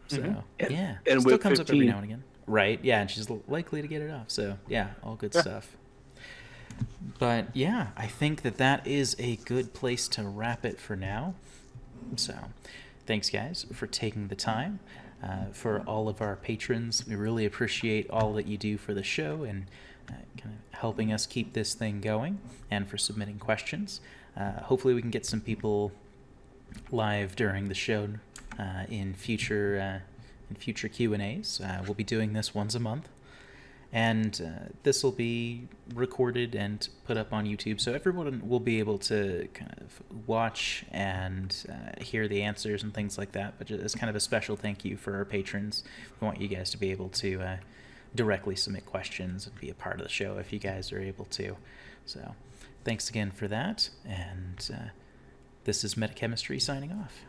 So, yeah. And still with comes 15. up every now and again. Right, yeah, and she's likely to get it off. So, yeah, all good stuff. But, yeah, I think that is a good place to wrap it for now. So, thanks, guys, for taking the time. For all of our patrons, we really appreciate all that you do for the show and kind of helping us keep this thing going, and for submitting questions. Hopefully we can get some people live during the show in future Q&As. We'll be doing this once a month, and this will be recorded and put up on YouTube, so everyone will be able to kind of watch and hear the answers and things like that. But as kind of a special thank you for our patrons, we want you guys to be able to directly submit questions and be a part of the show if you guys are able to. So thanks again for that, and this is MetaChemistry signing off.